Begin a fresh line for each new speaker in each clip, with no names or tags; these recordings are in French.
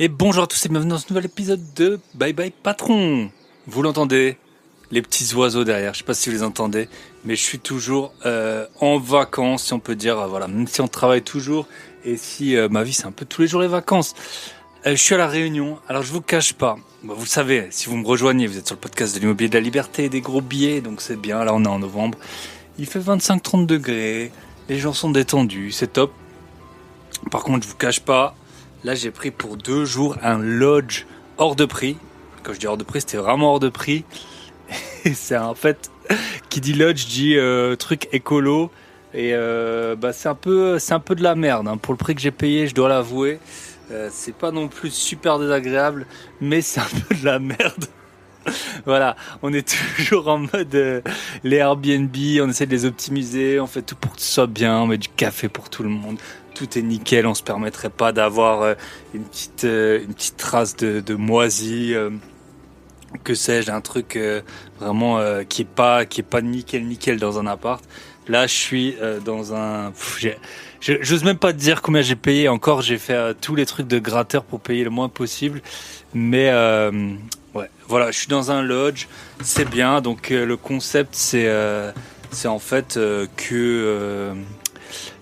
Et bonjour à tous et bienvenue dans ce nouvel épisode de Bye Bye Patron. Vous l'entendez, les petits oiseaux derrière, je sais pas si vous les entendez, mais je suis toujours en vacances, si on peut dire, voilà, même si on travaille toujours, et si ma vie c'est un peu tous les jours les vacances. Je suis à La Réunion, alors je vous cache pas, vous le savez, si vous me rejoignez, vous êtes sur le podcast de l'immobilier de la liberté et des gros billets, donc c'est bien, là on est en novembre, il fait 25-30 degrés, les gens sont détendus, c'est top. Par contre, je vous cache pas, là j'ai pris pour 2 jours un lodge hors de prix. Quand je dis hors de prix, c'était vraiment hors de prix. Et c'est en fait, qui dit lodge dit truc écolo. Et c'est un peu de la merde. Hein. Pour le prix que j'ai payé, je dois l'avouer. C'est pas non plus super désagréable, mais c'est un peu de la merde. Voilà, on est toujours en mode les Airbnb, on essaie de les optimiser, on fait tout pour que ce soit bien, on met du café pour tout le monde, tout est nickel, on se permettrait pas d'avoir une petite trace de moisi, que sais-je, un truc vraiment qui est pas nickel dans un appart. Là, je suis dans un... J'ose même pas te dire combien j'ai payé. Encore, j'ai fait tous les trucs de gratteur pour payer le moins possible. Mais ouais, voilà, je suis dans un lodge. C'est bien. Donc le concept, c'est en fait que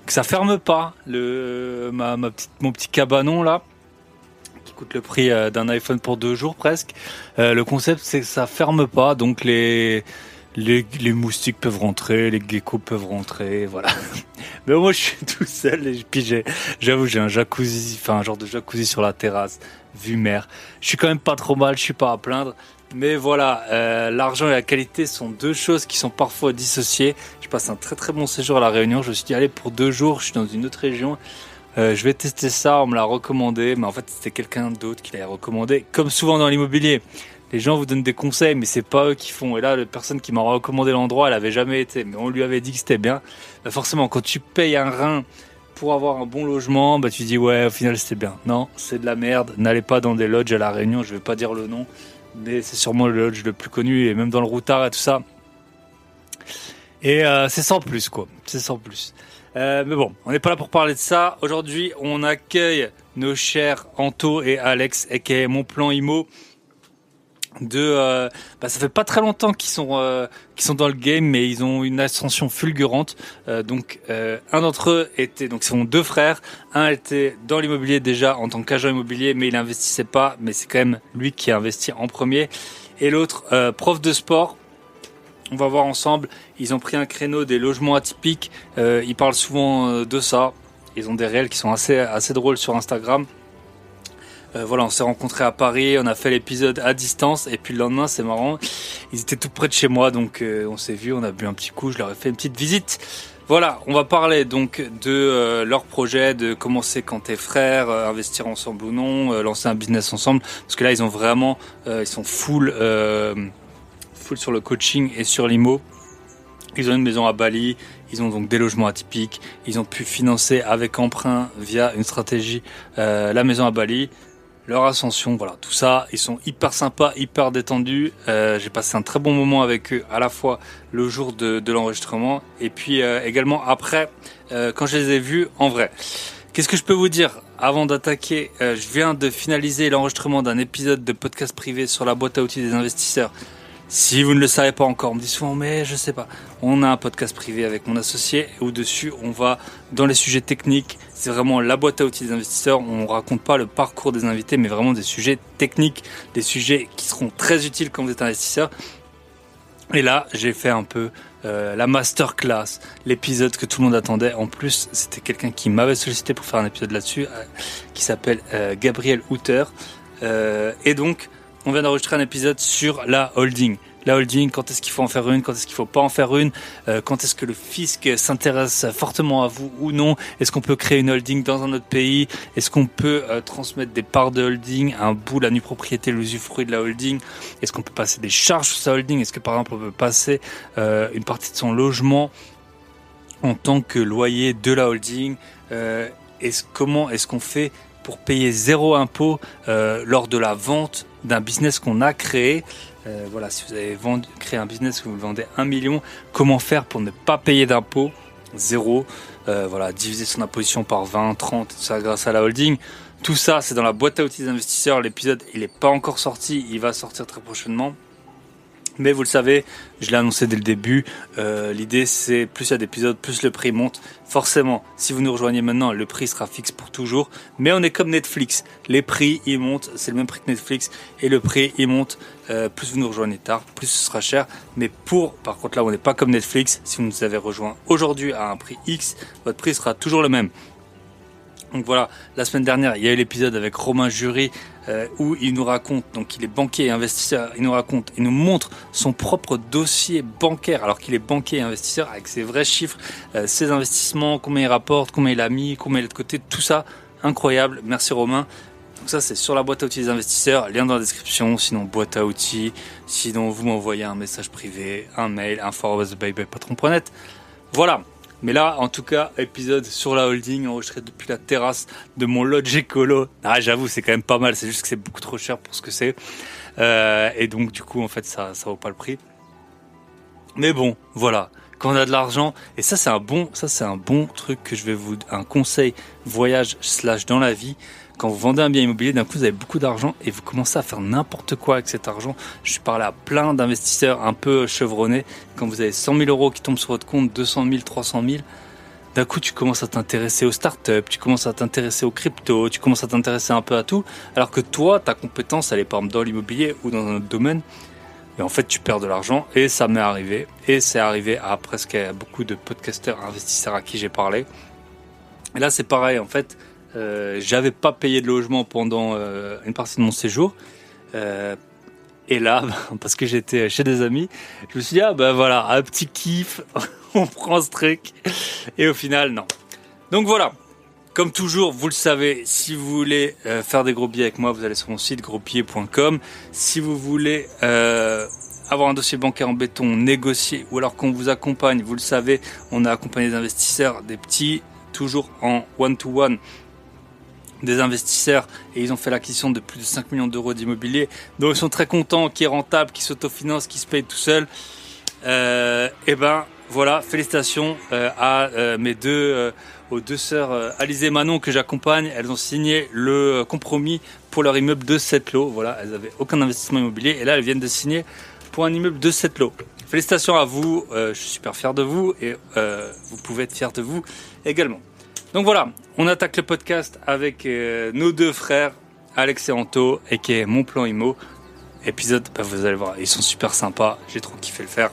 ça ferme pas. Mon petit cabanon là, qui coûte le prix d'un iPhone pour 2 jours presque. Le concept, c'est que ça ferme pas. Donc les moustiques peuvent rentrer, les geckos peuvent rentrer, voilà. Mais moi, je suis tout seul et puis j'avoue, j'ai un jacuzzi, enfin un genre de jacuzzi sur la terrasse, vue mer. Je suis quand même pas trop mal, je suis pas à plaindre. Mais voilà, l'argent et la qualité sont 2 choses qui sont parfois dissociées. Je passe un très très bon séjour à La Réunion. Je me suis dit, allez, pour 2 jours, je suis dans une autre région. Je vais tester ça, on me l'a recommandé. Mais en fait, c'était quelqu'un d'autre qui l'avait recommandé. Comme souvent dans l'immobilier. Les gens vous donnent des conseils, mais c'est pas eux qui font. Et là, la personne qui m'a recommandé l'endroit, elle avait jamais été. Mais on lui avait dit que c'était bien. Forcément, quand tu payes un rein pour avoir un bon logement, tu dis ouais, au final c'était bien. Non, c'est de la merde. N'allez pas dans des lodges à La Réunion. Je vais pas dire le nom, mais c'est sûrement le lodge le plus connu et même dans le Routard et tout ça. Et c'est sans plus quoi. C'est sans plus. Mais bon, on n'est pas là pour parler de ça. Aujourd'hui, on accueille nos chers Anto et Alex, aka Mon Plan Immo. Ça fait pas très longtemps qu'ils sont dans le game, mais ils ont une ascension fulgurante. Un d'entre eux donc ce sont 2 frères. Un était dans l'immobilier déjà en tant qu'agent immobilier, mais il investissait pas. Mais c'est quand même lui qui a investi en premier. Et l'autre, prof de sport. On va voir ensemble. Ils ont pris un créneau des logements atypiques. Ils parlent souvent de ça. Ils ont des réels qui sont assez drôles sur Instagram. Voilà, on s'est rencontrés à Paris, on a fait l'épisode à distance et puis le lendemain, c'est marrant, ils étaient tout près de chez moi, donc on s'est vu, on a bu un petit coup, je leur ai fait une petite visite. Voilà, on va parler donc de leur projet, de comment c'est quand t'es frères, investir ensemble ou non, lancer un business ensemble, parce que là ils ont vraiment, ils sont full sur le coaching et sur l'IMO. Ils ont une maison à Bali, ils ont donc des logements atypiques, ils ont pu financer avec emprunt via une stratégie la maison à Bali. Leur ascension, voilà, tout ça, ils sont hyper sympas, hyper détendus. J'ai passé un très bon moment avec eux, à la fois le jour de l'enregistrement et puis également après, quand je les ai vus en vrai. Qu'est-ce que je peux vous dire avant d'attaquer? Je viens de finaliser l'enregistrement d'un épisode de podcast privé sur la boîte à outils des investisseurs. Si vous ne le savez pas encore, on me dit souvent, mais je sais pas. On a un podcast privé avec mon associé où dessus, on va dans les sujets techniques. C'est vraiment la boîte à outils des investisseurs. On raconte pas le parcours des invités, mais vraiment des sujets techniques, des sujets qui seront très utiles quand vous êtes investisseur. Et là, j'ai fait un peu la masterclass, l'épisode que tout le monde attendait. En plus, c'était quelqu'un qui m'avait sollicité pour faire un épisode là-dessus, qui s'appelle Gabriel Houter. Et donc, on vient d'enregistrer un épisode sur la holding. La holding, quand est-ce qu'il faut en faire une, quand est-ce qu'il faut pas en faire une, quand est-ce que le fisc s'intéresse fortement à vous ou non, est-ce qu'on peut créer une holding dans un autre pays, est-ce qu'on peut transmettre des parts de holding, un bout, la nue propriété, l'usufruit de la holding, est-ce qu'on peut passer des charges sur sa holding, est-ce que par exemple on peut passer une partie de son logement en tant que loyer de la holding, comment est-ce qu'on fait pour payer 0 impôt lors de la vente d'un business qu'on a créé. Voilà, si vous avez créé un business où vous le vendez 1 million, comment faire pour ne pas payer d'impôt 0, voilà, diviser son imposition par 20, 30, tout ça grâce à la holding. Tout ça, c'est dans la boîte à outils des investisseurs. L'épisode, il n'est pas encore sorti, il va sortir très prochainement. Mais vous le savez, je l'ai annoncé dès le début, l'idée c'est plus il y a d'épisodes, plus le prix monte. Forcément, si vous nous rejoignez maintenant, le prix sera fixe pour toujours. Mais on est comme Netflix, les prix ils montent, c'est le même prix que Netflix. Et le prix il monte, plus vous nous rejoignez tard, plus ce sera cher. Mais par contre là on n'est pas comme Netflix, si vous nous avez rejoint aujourd'hui à un prix X, votre prix sera toujours le même. Donc voilà, la semaine dernière, il y a eu l'épisode avec Romain Jury où il nous raconte, donc il est banquier et investisseur, il nous montre son propre dossier bancaire alors qu'il est banquier et investisseur avec ses vrais chiffres, ses investissements, combien il rapporte, combien il a mis, combien il a de côté, tout ça, incroyable. Merci Romain. Donc ça c'est sur la boîte à outils des investisseurs, lien dans la description, sinon boîte à outils, sinon vous m'envoyez un message privé, un mail, info@bybypatron.net. Voilà. Mais là, en tout cas, épisode sur la holding, enregistré depuis la terrasse de mon lodge écolo. Ah, j'avoue, c'est quand même pas mal. C'est juste que c'est beaucoup trop cher pour ce que c'est. Et donc, du coup, en fait, ça vaut pas le prix. Mais bon, voilà. Quand on a de l'argent, et ça, c'est un bon truc que je vais un conseil voyage / dans la vie. Quand vous vendez un bien immobilier, d'un coup, vous avez beaucoup d'argent et vous commencez à faire n'importe quoi avec cet argent. Je suis parlé à plein d'investisseurs un peu chevronnés. Quand vous avez 100 000 euros qui tombent sur votre compte, 200 000, 300 000, d'un coup, tu commences à t'intéresser aux startups, tu commences à t'intéresser aux cryptos, tu commences à t'intéresser un peu à tout. Alors que toi, ta compétence, elle est par exemple dans l'immobilier ou dans un autre domaine. Et en fait, tu perds de l'argent et ça m'est arrivé. Et c'est arrivé à presque beaucoup de podcasteurs, investisseurs à qui j'ai parlé. Et là, c'est pareil, en fait. J'avais pas payé de logement pendant une partie de mon séjour et là parce que j'étais chez des amis, je me suis dit voilà, un petit kiff, on prend ce truc et au final non. Donc voilà, comme toujours vous le savez, si vous voulez faire des gros billets avec moi, vous allez sur mon site grosbillets.com. Si vous voulez avoir un dossier bancaire en béton, négocier ou alors qu'on vous accompagne, vous le savez, on a accompagné des investisseurs, des petits, toujours en one-to-one, des investisseurs et ils ont fait l'acquisition de plus de 5 millions d'euros d'immobilier, donc ils sont très contents, qui est rentable, qui s'autofinancent, qui se paye tout seul. Et ben voilà, félicitations aux deux sœurs Alizé et Manon que j'accompagne. Elles ont signé le compromis pour leur immeuble de 7 lots. Voilà, elles avaient aucun investissement immobilier et là elles viennent de signer pour un immeuble de 7 lots. Félicitations à vous, je suis super fier de vous et vous pouvez être fiers de vous également. Donc voilà, on attaque le podcast avec nos deux frères, Alex et Anto, et qui est Mon Plan Immo. Épisode, vous allez voir, ils sont super sympas, j'ai trop kiffé le faire.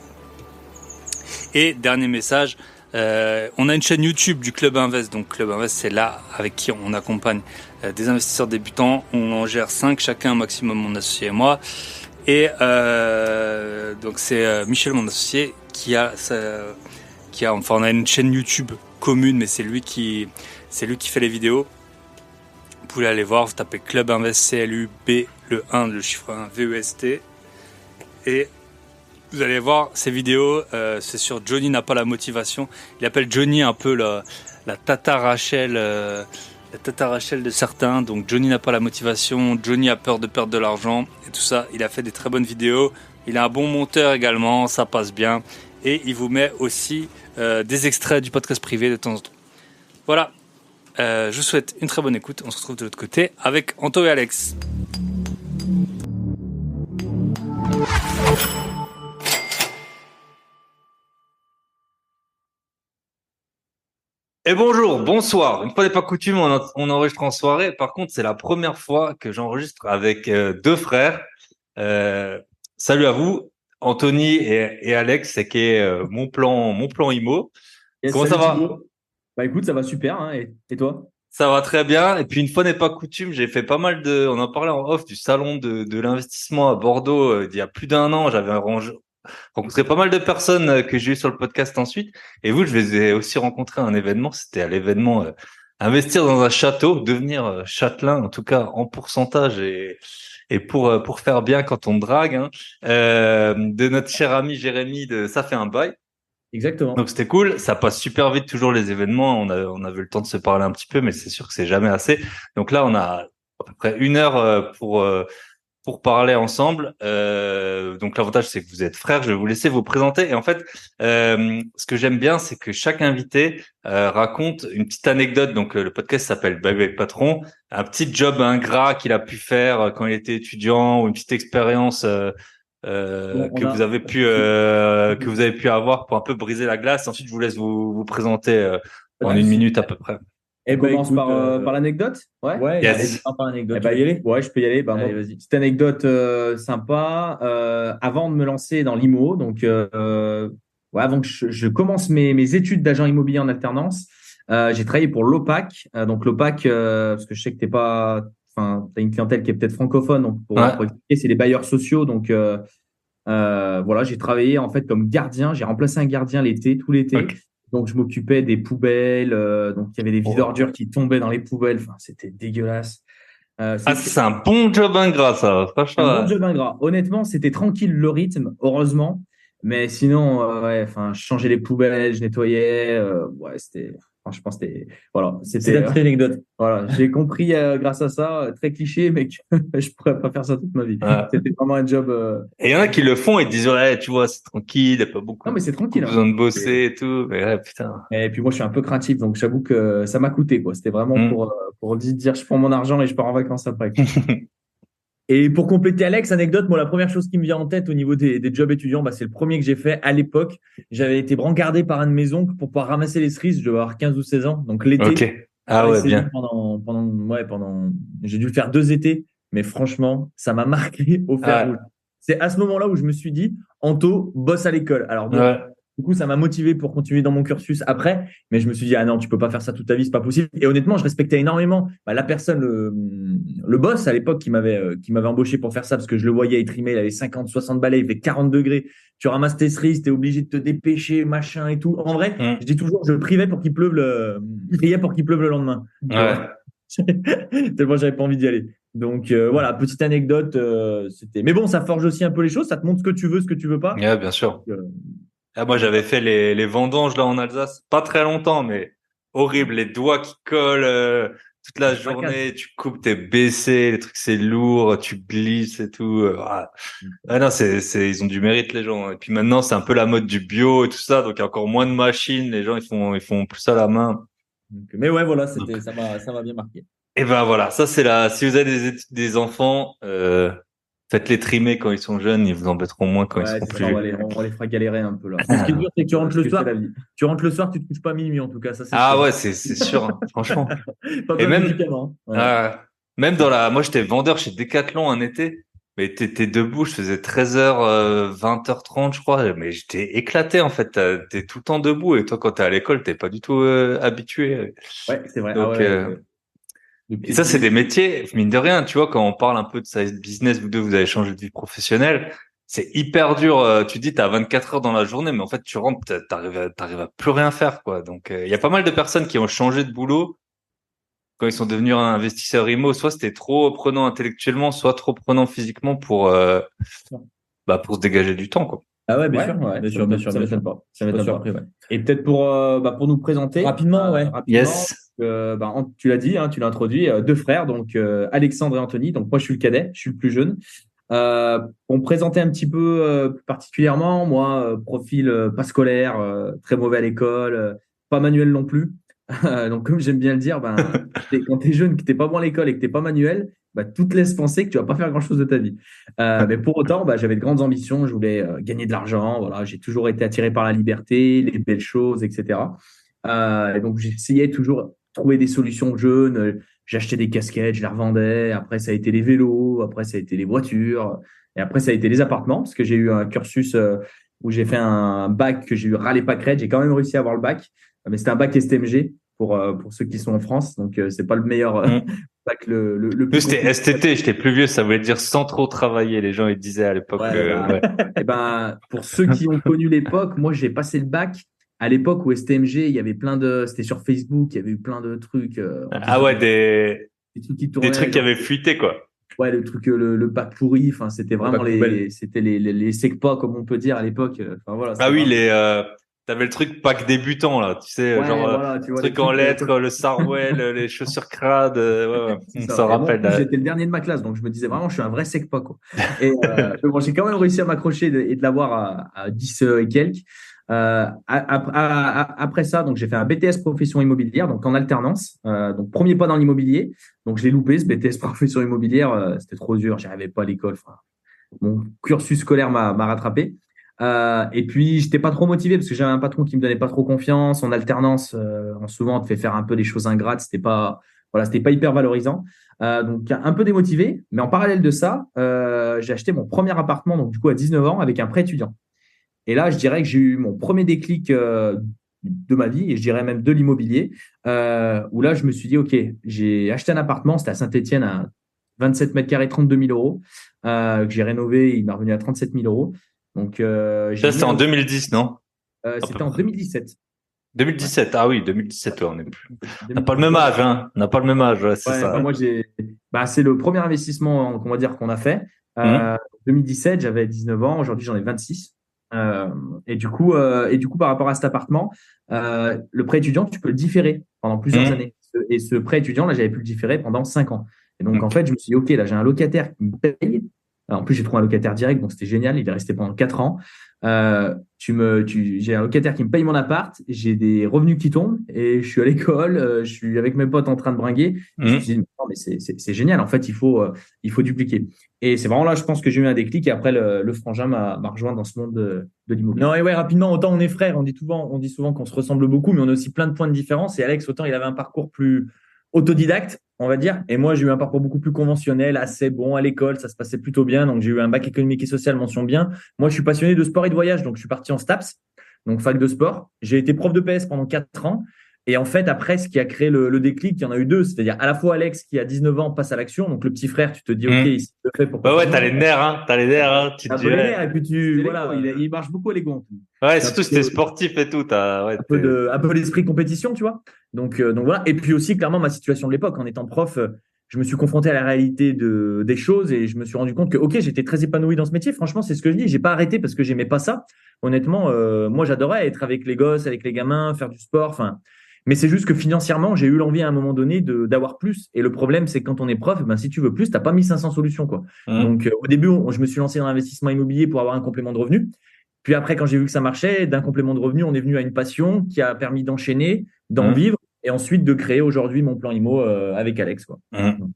Et dernier message, on a une chaîne YouTube du Club Invest. Donc Club Invest, c'est là avec qui on accompagne des investisseurs débutants. On en gère 5 chacun, maximum mon associé et moi. Et donc c'est Michel, mon associé, on a une chaîne YouTube commune, mais c'est lui qui fait les vidéos. Vous pouvez aller voir, vous tapez Club Invest, CLUB, le 1, le chiffre 1, VEST, et vous allez voir ces vidéos. C'est sur Johnny n'a pas la motivation. Il appelle Johnny un peu la Tata Rachel, de certains. Donc Johnny n'a pas la motivation, Johnny a peur de perdre de l'argent et tout ça. Il a fait des très bonnes vidéos. Il a un bon monteur également, ça passe bien. Et il vous met aussi des extraits du podcast privé de temps en temps. Voilà, je vous souhaite une très bonne écoute. On se retrouve de l'autre côté avec Anto et Alex. Et bonjour, bonsoir. Une fois n'est pas coutume, on enregistre en soirée. Par contre, c'est la première fois que j'enregistre avec deux frères. Salut à vous, Anthony et Alex, c'est qui est mon plan IMO.
Yes,
Comment ça
salut
va?
Thibaut. Bah écoute, ça va super, hein, et toi?
Ça va très bien. Et puis une fois n'est pas coutume, j'ai fait pas mal on en parlait en off du salon de l'investissement à Bordeaux il y a plus d'1 an. J'avais rencontré pas mal de personnes que j'ai eu sur le podcast ensuite. Et vous, je les ai aussi rencontrés à un événement. C'était à l'événement Investir dans un château, devenir châtelain, en tout cas en pourcentage et pour faire bien quand on drague, hein, de notre cher ami Jérémy de Ça fait un bail. Donc
Exactement.
c'était cool, ça passe super vite toujours les événements, on avait le temps de se parler un petit peu, mais c'est sûr que c'est jamais assez. Donc là on a à peu près 1 heure pour parler ensemble. Donc l'avantage, c'est que vous êtes frères. Je vais vous laisser vous présenter. Et en fait, ce que j'aime bien, c'est que chaque invité raconte une petite anecdote. Donc le podcast s'appelle Bye Bye Patron. Un petit job ingrat qu'il a pu faire quand il était étudiant, ou une petite expérience
Bon,
que vous avez pu avoir pour un peu briser la glace. Ensuite, je vous laisse vous présenter en
Ouais,
une minute à peu près.
on commence par l'anecdote? Ouais.
Ouais,
Yes.
par l'anecdote.
Eh ben,
Tu veux y aller?
ouais, je peux y aller. Ben,
Allez,
moi,
vas-y.
petite anecdote sympa. Avant de me lancer dans l'IMO, donc ouais, avant que je commence mes études d'agent immobilier en alternance, j'ai travaillé pour l'OPAC. Donc l'OPAC, parce que je sais que t'as une clientèle qui est peut-être francophone, donc
Ouais.
pour expliquer, c'est les bailleurs sociaux. Donc voilà, j'ai travaillé en fait comme gardien. J'ai remplacé un gardien tout l'été.
Ok.
Donc, je m'occupais des poubelles. Donc, il y avait des vides ordures qui tombaient dans les poubelles. Enfin, c'était dégueulasse.
C'est un bon job ingrat, ça.
Un bon
Franchement.
job ingrat. Honnêtement, c'était tranquille le rythme, heureusement. Mais sinon, ouais, enfin, je changeais les poubelles, je nettoyais. Ouais, franchement, voilà,
C'est
c'était,
la petite anecdote.
voilà, j'ai compris grâce à ça, très cliché, mais que je pourrais pas faire ça toute ma vie.
Ouais.
C'était vraiment un job.
Et il y en a qui le font et disent, ouais, tu vois, c'est tranquille, il n'y a pas
Non, mais c'est
beaucoup
tranquille, hein.
besoin de bosser et tout. Mais ouais, putain.
Et puis moi, je suis un peu craintif, donc j'avoue que ça m'a coûté, quoi. C'était vraiment
Hmm.
pour dire, je prends mon argent et je pars en vacances après, quoi. Et pour compléter Alex, anecdote, moi, la première chose qui me vient en tête au niveau des jobs étudiants, bah, c'est le premier que j'ai fait à l'époque. J'avais été brancardé par un de mes oncles pour pouvoir ramasser les cerises. Je devais avoir 15 ou 16 ans. Donc, l'été,
Ok.
faire
Ah
les
ouais,
saisons
bien.
j'ai dû le faire 2 étés. Mais franchement, ça m'a marqué au fer
Ouais.
rouge. C'est à ce moment-là où je me suis dit, Anto, bosse à l'école. Alors bon,
Ouais.
du coup, ça m'a motivé pour continuer dans mon cursus après, mais je me suis dit, ah non, tu peux pas faire ça toute ta vie, c'est pas possible. Et honnêtement, je respectais énormément la personne, le boss à l'époque qui m'avait embauché pour faire ça, parce que je le voyais, il trimait, il avait 50, 60 balais, il fait 40 degrés. Tu ramasses tes cerises, t'es obligé de te dépêcher, machin et tout. En vrai,
Hmm.
je dis toujours, je priais pour qu'il pleuve je priais pour qu'il pleuve le lendemain. Tu
Ouais.
vois. Tellement j'avais pas envie d'y aller. Donc voilà, petite anecdote, c'était. Mais bon, ça forge aussi un peu les choses, ça te montre ce que tu veux pas.
Ouais, bien sûr.
Euh,
Ah, moi, j'avais fait les vendanges là en Alsace. Pas très longtemps, mais horrible. Les doigts qui collent toute la
je fracasse.
journée. Tu coupes, t'es baissé. Les trucs, c'est lourd. Tu glisses et tout. Ah. Ah non, ils ont du mérite, les gens. Et puis maintenant, c'est un peu la mode du bio et tout ça. Donc, il y a encore moins de machines. Les gens, ils font plus ça à la main.
Mais ouais, voilà,
Donc,
ça m'a bien marqué.
et ben voilà, ça c'est si vous avez des enfants, faites-les trimer quand ils sont jeunes, ils vous embêteront moins quand ils
Ouais,
seront
c'est ça,
plus.
on les fera galérer un peu là. Mais ce qui est dur, c'est que tu rentres le
que
soir.
c'est la vie.
Tu rentres le soir, tu te couches pas à minuit en tout cas, ça c'est
Ah
sûr.
ouais, c'est sûr, hein, franchement.
Pas
Et
besoin de
même,
médicaments, hein. Ouais.
même moi j'étais vendeur chez Decathlon un été, mais t'étais debout, je faisais 13h, 20h30 je crois, mais j'étais éclaté en fait. T'es tout le temps debout et toi quand t'es à l'école, t'es pas du tout habitué.
Ouais, c'est vrai. Ah
Donc
ouais.
et ça, c'est des métiers, mine de rien, tu vois, quand on parle un peu de side business, vous deux, vous avez changé de vie professionnelle, c'est hyper dur. Tu dis, t'as 24 heures dans la journée, mais en fait, tu rentres, t'arrives à plus rien faire, quoi. Donc, il y a pas mal de personnes qui ont changé de boulot quand ils sont devenus un investisseur IMO. Soit c'était trop prenant intellectuellement, soit trop prenant physiquement pour se dégager du temps, quoi.
Ah ouais, bien
Ouais,
sûr,
ouais,
bien
ça
sûr, bien
m'étonne-
sûr,
ça
bien sûr.
m'étonne pas.
Ça
Je suis pas
m'étonne pas.
surpris, ouais.
Et peut-être pour nous présenter
Rapidement, ouais.
rapidement,
Yes.
tu l'as dit, hein, tu l'as introduit, deux frères, donc Alexandre et Anthony. Donc moi, je suis le cadet, je suis le plus jeune. Pour me présenter un petit peu plus particulièrement, moi, profil pas scolaire, très mauvais à l'école, pas manuel non plus. Donc comme j'aime bien le dire, quand tu es jeune, que tu n'es pas bon à l'école et que tu n'es pas manuel, tout te laisse penser que tu vas pas faire grand-chose de ta vie. Mais pour autant, j'avais de grandes ambitions, je voulais gagner de l'argent, voilà, j'ai toujours été attiré par la liberté, les belles choses, etc. Et donc j'essayais toujours de trouver des solutions jeunes. J'achetais des casquettes, je les revendais. Après, ça a été les vélos. Après, ça a été les voitures. Et après, ça a été les appartements, parce que j'ai eu un cursus où j'ai fait un bac que j'ai eu râlé pas crête. J'ai quand même réussi à avoir le bac, mais c'était un bac STMG pour ceux qui sont en France. Donc, c'est pas le meilleur bac le
Nous,
plus
c'était
compliqué.
STT, j'étais plus vieux, ça voulait dire sans trop travailler. Les gens, ils disaient à l'époque,
Ouais,
ouais.
et pour ceux qui ont connu l'époque, moi, j'ai passé le bac à l'époque où STMG, il y avait c'était sur Facebook, il y avait eu plein de trucs. On était
Ah
sur
ouais,
des trucs qui
des
tournaient.
trucs qui avaient fuité, quoi.
Ouais, le truc, le bac pourri, c'était vraiment
bac poubelle.
c'était les SECPA, comme on peut dire à l'époque. Enfin, voilà,
Ah
c'était
oui,
vraiment.
t'avais le truc pack débutant, là. Tu sais,
Ouais,
genre,
voilà, tu vois, les
truc en
trucs.
lettres, le Sarwell, les chaussures crades, ouais,
C'est
on
ça.
s'en
Et moi, en
rappelle,
plus,
là.
j'étais le dernier de ma classe, donc je me disais vraiment, je suis un vrai sec-pas, quoi. Et mais bon, j'ai quand même réussi à m'accrocher et de l'avoir à 10 et quelques. Après ça, donc j'ai fait un BTS profession immobilière, donc en alternance. Donc premier pas dans l'immobilier. Donc je l'ai loupé, ce BTS profession immobilière. C'était trop dur, j'y arrivais pas à l'école. Enfin, mon cursus scolaire m'a rattrapé. Et puis, j'étais pas trop motivé parce que j'avais un patron qui me donnait pas trop confiance. En alternance, souvent, on te fait faire un peu des choses ingrates. C'était pas hyper valorisant. Donc, un peu démotivé. Mais en parallèle de ça, j'ai acheté mon premier appartement, donc du coup, à 19 ans, avec un prêt étudiant. Et là, je dirais que j'ai eu mon premier déclic de ma vie, et je dirais même de l'immobilier, où là, je me suis dit, OK, j'ai acheté un appartement, c'était à Saint-Étienne, à 27 mètres carrés, 32 000 euros, que j'ai rénové, il m'est revenu à 37 000 euros. Donc, j'ai
Ça,
mis
c'était
un
en
loyer.
2010, non? À peu
C'était en
près.
2017. Ouais.
2017. Ah oui, 2017, ouais, on est plus. On n'a pas le même
2017.
âge, hein. On n'a pas le même âge, ouais, c'est
Ouais, bah
ça.
moi, c'est le premier investissement qu'on va dire qu'on a fait.
Hum,
2017, j'avais 19 ans. Aujourd'hui, j'en ai 26. Euh, et du coup, par rapport à cet appartement, le prêt étudiant, tu peux le différer pendant plusieurs
hum,
années. Et ce prêt étudiant, là, j'avais pu le différer pendant 5 ans. Et donc, en
ok.
fait, je me suis dit, OK, là, j'ai un locataire qui me paye. Alors, en plus, j'ai trouvé un locataire direct, donc c'était génial. Il est resté pendant 4 ans. J'ai un locataire qui me paye mon appart, j'ai des revenus qui tombent et je suis à l'école, je suis avec mes potes en train de bringuer. Et je me
Hum.
suis dit, non, mais c'est génial. En fait, il faut dupliquer. Et c'est vraiment là, je pense que j'ai eu un déclic. Et après, le frangin m'a rejoint dans ce monde de l'immobilier.
Non, et ouais, rapidement, autant on est frères, on dit souvent qu'on se ressemble beaucoup, mais on a aussi plein de points de différence. Et Alex, autant il avait un parcours plus autodidacte, on va dire. Et moi, j'ai eu un parcours beaucoup plus conventionnel, assez bon à l'école, ça se passait plutôt bien. Donc, j'ai eu un bac économique et social, mention bien. Moi, je suis passionné de sport et de voyage, donc je suis parti en STAPS, donc fac de sport. J'ai été prof de PS pendant 4 ans. Et en fait, après, ce qui a créé le déclic, il y en a eu deux. C'est-à-dire à la fois Alex, qui a 19 ans, passe à l'action. Donc, le petit frère, tu te dis, OK,
Hum.
il le fait, pourquoi
Bah
pas
ouais, t'as
moi?
les nerfs, hein. T'as les nerfs, hein. Tu te
Un
dis,
peu les
ouais.
nerfs. Et puis,
C'est Lego,
voilà.
il marche beaucoup à Lego.
Ouais,
C'est un
surtout si t'es
peu,
sportif et tout, ouais,
un peu l'esprit compétition, tu vois. Donc voilà. Et puis aussi, clairement, ma situation de l'époque, en étant prof, je me suis confronté à la réalité des choses et je me suis rendu compte que, OK, j'étais très épanoui dans ce métier. Franchement, c'est ce que je dis. J'ai pas arrêté parce que j'aimais pas ça. Honnêtement, moi, j'adorais être avec les gosses, avec les gamins, faire du sport. Enfin, mais c'est juste que financièrement, j'ai eu l'envie à un moment donné d'avoir plus. Et le problème, c'est que quand on est prof, ben, si tu veux plus, t'as pas 1500 solutions, quoi.
Hum,
Donc, au début, je me suis lancé dans l'investissement immobilier pour avoir un complément de revenu. Puis après, quand j'ai vu que ça marchait, d'un complément de revenu, on est venu à une passion qui a permis d'enchaîner, d'en
hum,
vivre et ensuite de créer aujourd'hui mon plan IMO avec Alex, quoi.
hum.
Donc,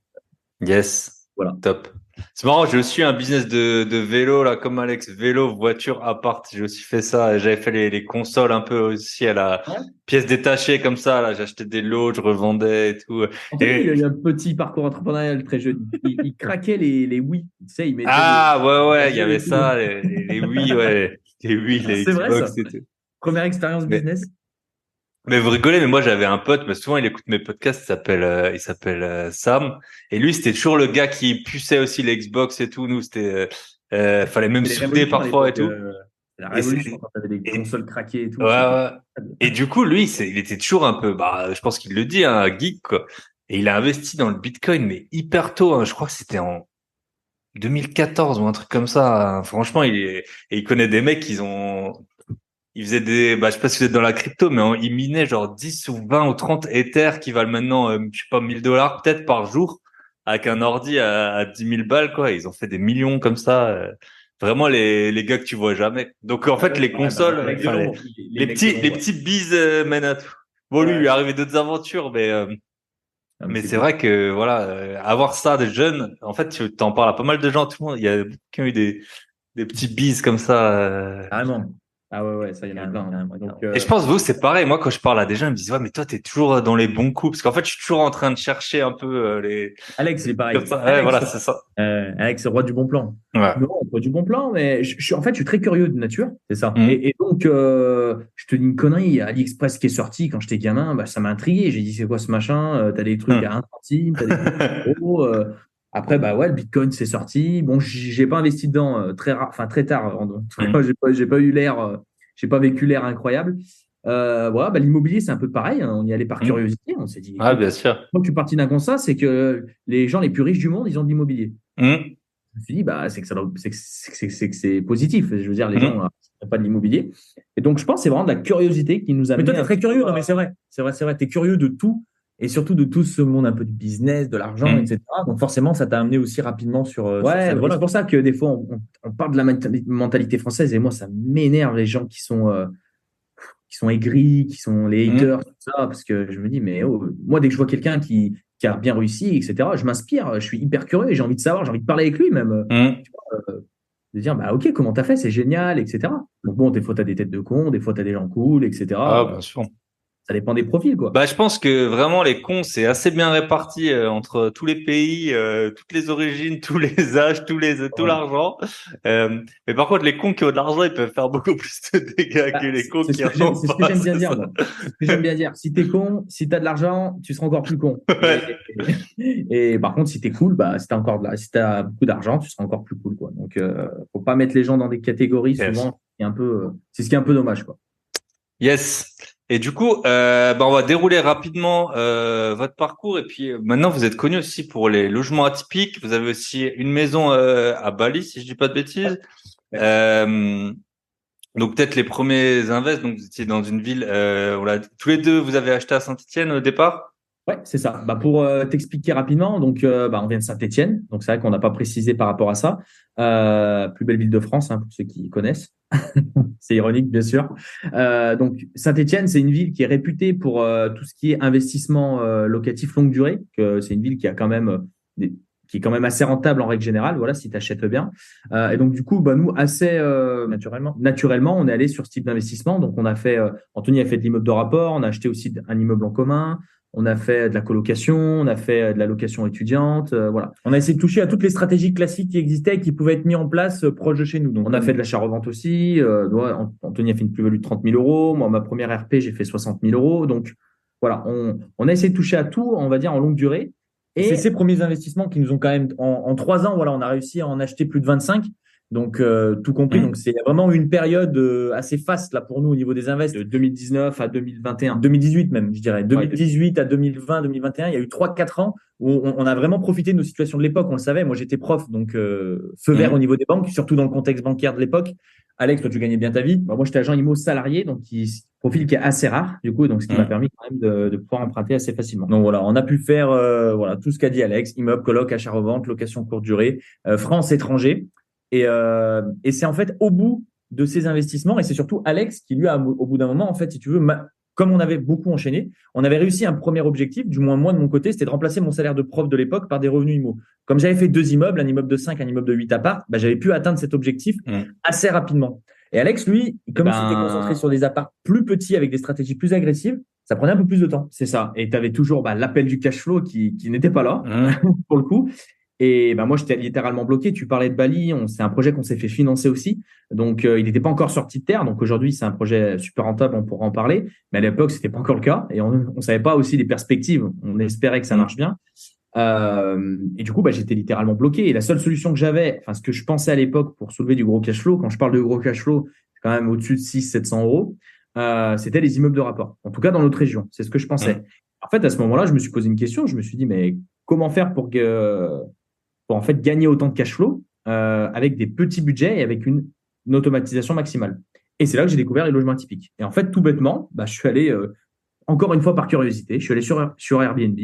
Yes,
voilà.
top. C'est marrant, j'ai aussi un business de vélo, là, comme Alex, vélo, voiture, appart. J'ai aussi fait ça. J'avais fait les consoles un peu aussi à la
Ouais.
pièce détachée comme ça, là. J'achetais des lots, je revendais et tout.
Anthony, il a
Et,
eu un petit parcours entrepreneurial très jeune. Il craquait les Wii. Tu sais, il mettait
ah, ouais, il y
des
avait
et tout.
ça, les Wii, ouais. Les Wii, les
C'est vrai,
Xbox
ça.
et tout.
Première expérience
Mais,
business.
mais vous rigolez, mais moi, j'avais un pote, mais souvent, il écoute mes podcasts, il s'appelle Sam. Et lui, c'était toujours le gars qui puçait aussi les Xbox et tout. Nous, fallait même
C'était les
souder
révolutions à
parfois et
l'époque.
tout.
C'est la
Et
révolution
c'est,
quand tu avais des
et,
consoles craquées et
ouais,
tout. C'était.
ouais. Et du coup, lui, il était toujours un peu, bah, je pense qu'il le dit, hein, un geek, quoi. Et il a investi dans le Bitcoin, mais hyper tôt, hein. Je crois que c'était en 2014 ou un truc comme ça, hein. Franchement, et il connaît des mecs ils faisaient bah, je sais pas si vous êtes dans la crypto, mais ils minaient genre 10 ou 20 ou 30 Ethers qui valent maintenant, je sais pas, 1000 $ peut-être par jour, avec un ordi à 10 000 balles, quoi. Ils ont fait des millions comme ça. Vraiment les gars que tu vois jamais. Donc, en fait, les
Ouais, bah,
consoles,
les
enfin,
violons, les mecs violons,
les
ouais.
petits bises mènent à tout. Bon, lui, il lui est
Ouais.
arrivé d'autres aventures,
Ah, mais
mais
c'est
c'est
cool.
vrai que voilà, avoir ça des jeunes, en fait, tu t'en parles à pas mal de gens, tout le monde. Il y a beaucoup qui ont eu des petits bises comme ça.
Carrément.
Ah ouais, ouais, ça, il y en a
Carrément,
plein, hein.
carrément,
Donc,
carrément.
Et je pense, vous, c'est pareil. Moi, quand je parle à des gens, ils me disent, ouais, mais toi, t'es toujours dans les bons coups. Parce qu'en fait, je suis toujours en train de chercher un peu
Alex, il est
comme
pareil.
ça. Ouais,
Alex,
voilà, c'est ça.
Alex, c'est roi du bon plan.
Ouais.
non, pas du bon plan, mais en fait, je suis très curieux de nature.
C'est ça.
Hum,
Et donc, je te dis une connerie, il y a AliExpress qui est sorti quand j'étais gamin, bah, ça m'a intrigué. J'ai dit, c'est quoi ce machin? T'as des trucs
hum,
à 1 centime, t'as des trucs à 1 euro. Après, bah ouais, le Bitcoin, c'est sorti. Bon, j'ai pas investi dedans enfin, très tard. En tout
hum.
cas, j'ai pas eu l'air, j'ai pas vécu l'air incroyable. Voilà, bah, l'immobilier, c'est un peu pareil, hein. On y allait par
Hum.
curiosité. On s'est dit,
Ouais,
écoute,
bien sûr.
moi, je suis parti d'un constat, c'est que les gens les plus riches du monde, ils ont de l'immobilier.
Hum,
Je me suis dit, bah, c'est que c'est positif. Je veux dire, les gens,
hum.
pas de l'immobilier. Et donc, je pense que c'est vraiment de la curiosité qui nous a
Mais toi,
amené
tu es très curieux. Non, mais c'est vrai. C'est vrai, c'est vrai. Tu es curieux de tout et surtout de tout ce monde un peu du business, de l'argent,
Mm.
etc. Donc, forcément, ça t'a amené aussi rapidement sur
Ouais,
cette
et
voie-là.
c'est pour ça que des fois, on parle de la mentalité française et moi, ça m'énerve les gens qui sont aigris, qui sont les
Mm.
haters, tout ça, parce que je me dis, mais oh, moi, dès que je vois quelqu'un qui a bien réussi, etc., je m'inspire, je suis hyper curieux, j'ai envie de savoir, j'ai envie de parler avec lui même,
Mm.
tu vois, de dire, bah ok, comment t'as fait, c'est génial, etc. Donc bon, des fois, t'as des têtes de cons, des fois, t'as des gens cool,
Ah,
etc.
bien sûr.
Ça dépend des profils, quoi.
Bah, je pense que vraiment les cons, c'est assez bien réparti entre tous les pays, toutes les origines, tous les âges, tout
Ouais.
l'argent. Mais par contre, les cons qui ont de l'argent, ils peuvent faire beaucoup plus de dégâts que
Bah,
les cons qui en ont
c'est ce que
pas.
j'aime bien
C'est
dire,
ça.
moi. C'est ce que j'aime bien dire. Si t'es con, si t'as de l'argent, tu seras encore plus con.
Ouais.
Et par contre, si t'es cool, bah, si t'as beaucoup d'argent, tu seras encore plus cool, quoi. Donc, faut pas mettre les gens dans des catégories,
Yes.
souvent, c'est ce qui est un peu dommage, quoi.
Yes. Et du coup, bah, on va dérouler rapidement votre parcours. Et puis maintenant, vous êtes connu aussi pour les logements atypiques. Vous avez aussi une maison à Bali, si je dis pas de bêtises.
Ouais.
Euh, donc peut-être les premiers invests. Donc vous étiez dans une ville. Voilà, tous les deux, vous avez acheté à Saint-Étienne au départ.
Ouais, c'est ça. Bah, pour t'expliquer rapidement, donc bah, on vient de Saint-Étienne, donc c'est vrai qu'on n'a pas précisé par rapport à ça. Plus belle ville de France, hein, pour ceux qui connaissent. C'est ironique, bien sûr. Donc Saint-Étienne, c'est une ville qui est réputée pour tout ce qui est investissement locatif longue durée. C'est une ville qui a quand même qui est quand même assez rentable en règle générale. Voilà, si tu achètes bien. Et donc du coup, bah, nous assez naturellement, on est allé sur ce type d'investissement. Donc on a fait, Anthony a fait de l'immeuble de rapport, on a acheté aussi un immeuble en commun. On a fait de la colocation, on a fait de la location étudiante, voilà.
On a essayé de toucher à toutes les stratégies classiques qui existaient et qui pouvaient être mises en place proche de chez nous. Donc,
On a fait de l'achat-revente aussi. Anthony a fait une plus-value de 30 000 euros. Moi, ma première RP, j'ai fait 60 000 euros. Donc, voilà, on a essayé de toucher à tout, on va dire, en longue durée.
c'est
Et
ces premiers investissements qui nous ont quand même, en 3 ans, voilà, on a réussi à en acheter plus de 25. Donc, tout compris.
Mmh.
Donc, c'est vraiment une période assez faste là pour nous au niveau des invests.
de 2019 à 2021.
2018 même, je dirais.
Ouais,
2018 à 2020, 2021, il y a eu 3-4 ans où on a vraiment profité de nos situations de l'époque. On le savait, moi j'étais prof, donc feu vert
Mmh.
au niveau des banques, surtout dans le contexte bancaire de l'époque. Alex, toi tu gagnais bien ta vie.
bah, moi, j'étais agent IMO salarié, donc profil qui est assez rare, du coup, donc ce qui m'a
Mmh.
permis quand même de pouvoir emprunter assez facilement.
Donc voilà, on a pu faire voilà, tout ce qu'a dit Alex, immeuble, coloc, achat-revente, location courte durée, France, étranger. Et c'est en fait au bout de ces investissements, et c'est surtout Alex qui lui a, au bout d'un moment, en fait, si tu veux, comme on avait beaucoup enchaîné, on avait réussi un premier objectif, du moins moi de mon côté, c'était de remplacer mon salaire de prof de l'époque par des revenus IMO. Comme j'avais fait 2 immeubles, un immeuble de 5, un immeuble de 8 apparts, bah, j'avais pu atteindre cet objectif
Mmh.
assez rapidement. Et Alex, lui, comme il s'était concentré sur des apparts plus petits avec des stratégies plus agressives, ça prenait un peu plus de temps.
C'est ça. Et tu avais toujours l'appel du cash flow qui n'était pas là,
Mmh.
pour le coup. Et moi, j'étais littéralement bloqué. Tu parlais de Bali, c'est un projet qu'on s'est fait financer aussi. Donc, il n'était pas encore sorti de terre. Donc, aujourd'hui, c'est un projet super rentable, on pourra en parler. Mais à l'époque, c'était pas encore le cas. Et on ne savait pas aussi les perspectives. On espérait que ça marche bien. Et du coup, j'étais littéralement bloqué. Et la seule solution que j'avais, enfin, ce que je pensais à l'époque pour soulever du gros cash flow, quand je parle de gros cash flow, c'est quand même au-dessus de 600-700 euros, c'était les immeubles de rapport. En tout cas, dans notre région. C'est ce que je pensais.
Mmh.
En fait, à ce moment-là, je me suis posé une question. Je me suis dit, mais comment faire pour en fait gagner autant de cash flow avec des petits budgets et avec une automatisation maximale. Et c'est là que j'ai découvert les logements atypiques. Et en fait, tout bêtement, je suis allé, encore une fois par curiosité, je suis allé sur Airbnb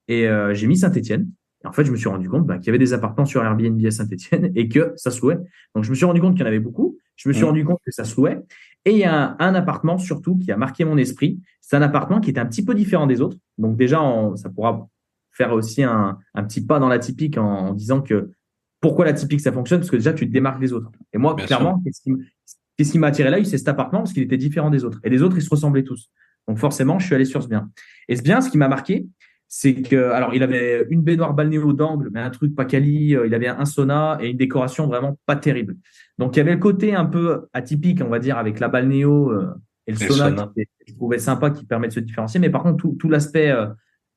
et j'ai mis Saint-Étienne. Et en fait, je me suis rendu compte qu'il y avait des appartements sur Airbnb à Saint-Étienne et que ça se louait. Donc, je me suis rendu compte qu'il y en avait beaucoup. Je me suis
Mmh.
rendu compte que ça se louait. Et il y a un appartement surtout qui a marqué mon esprit. C'est un appartement qui est un petit peu différent des autres. Donc déjà, ça pourra faire aussi un petit pas dans l'atypique en disant que pourquoi l'atypique ça fonctionne, parce que déjà tu te démarques des autres. Et moi,
Bien
clairement, qu'est-ce qui m'a attiré l'œil, c'est cet appartement parce qu'il était différent des autres. Et les autres, ils se ressemblaient tous. Donc forcément, je suis allé sur ce bien. Et ce bien, ce qui m'a marqué, c'est que, alors, il avait une baignoire balnéo d'angle, mais un truc pas quali. Il avait un sauna et une décoration vraiment pas terrible. Donc il y avait le côté un peu atypique, on va dire, avec la balnéo et le sauna, que je trouvais sympa, qui permet de se différencier. Mais par contre, tout l'aspect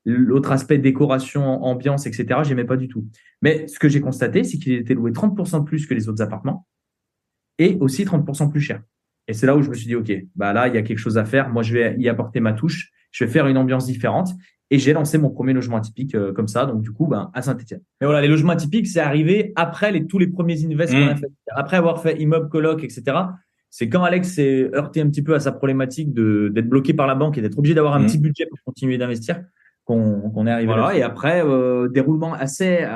l'autre aspect décoration, ambiance, etc., j'aimais pas du tout. Mais ce que j'ai constaté, c'est qu'il était loué 30% plus que les autres appartements et aussi 30% plus cher. Et c'est là où je me suis dit, OK, là, il y a quelque chose à faire. Moi, je vais y apporter ma touche. Je vais faire une ambiance différente. Et j'ai lancé mon premier logement atypique comme ça. Donc, du coup, à Saint-Étienne.
Mais voilà, les logements atypiques, c'est arrivé après tous les premiers invests qu'on a fait. Après avoir fait immeuble, coloc, etc. C'est quand Alex s'est heurté un petit peu à sa problématique d'être bloqué par la banque et d'être obligé d'avoir un petit budget pour continuer d'investir qu'on est arrivé là.
Voilà, et après, déroulement assez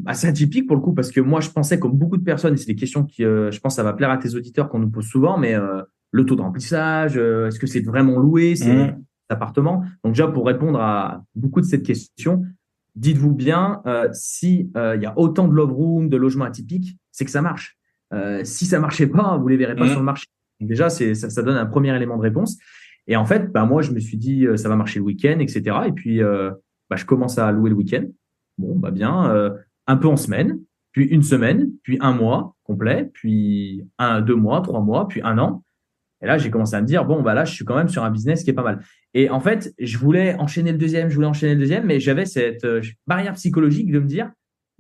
atypique pour le coup, parce que moi, je pensais, comme beaucoup de personnes, et c'est des questions qui, je pense, ça va plaire à tes auditeurs qu'on nous pose souvent, mais le taux de remplissage, est-ce que c'est vraiment loué, c'est appartement? Donc déjà, pour répondre à beaucoup de cette question, dites-vous bien, si il y a autant de love room, de logements atypiques, c'est que ça marche. Si ça marchait pas, vous les verrez pas sur le marché. Donc déjà, ça donne un premier élément de réponse. Et en fait, bah, moi, je me suis dit, ça va marcher le week-end, etc. Et puis, bah, je commence à louer le week-end. Bon, bah bien, un peu en semaine, puis une semaine, puis un mois complet, puis 2 mois, 3 mois, puis un an. Et là, j'ai commencé à me dire, bon, bah là, je suis quand même sur un business qui est pas mal. Et en fait, je voulais enchaîner le deuxième, mais j'avais cette barrière psychologique de me dire,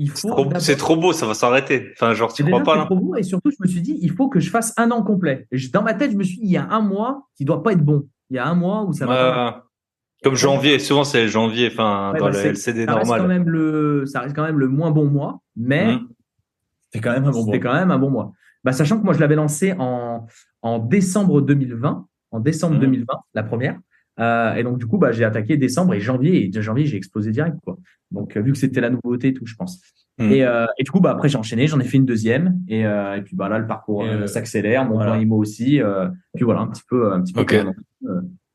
il faut.
C'est trop beau, ça va s'arrêter. Enfin, genre, tu crois pas, là?
C'est trop beau. Et surtout, je me suis dit, il faut que je fasse un an complet. Dans ma tête, je me suis dit, il y a un mois qui doit pas être bon. Il y a un mois où ça va pas.
Comme janvier, souvent c'est janvier, enfin, dans le LCD normal.
Ça reste quand même le moins bon mois, mais
c'est quand même un bon mois.
C'était quand même un bon mois. Bah, sachant que moi, je l'avais lancé en décembre 2020, la première. Et donc, du coup, bah, j'ai attaqué décembre et janvier. Et de janvier, j'ai explosé direct, quoi. Donc, vu que c'était la nouveauté et tout, je pense. Et du coup, bah, après, j'ai enchaîné, j'en ai fait une deuxième. Et puis, bah, là, le parcours s'accélère, mon plan IMO aussi. Puis voilà, un petit peu
Okay.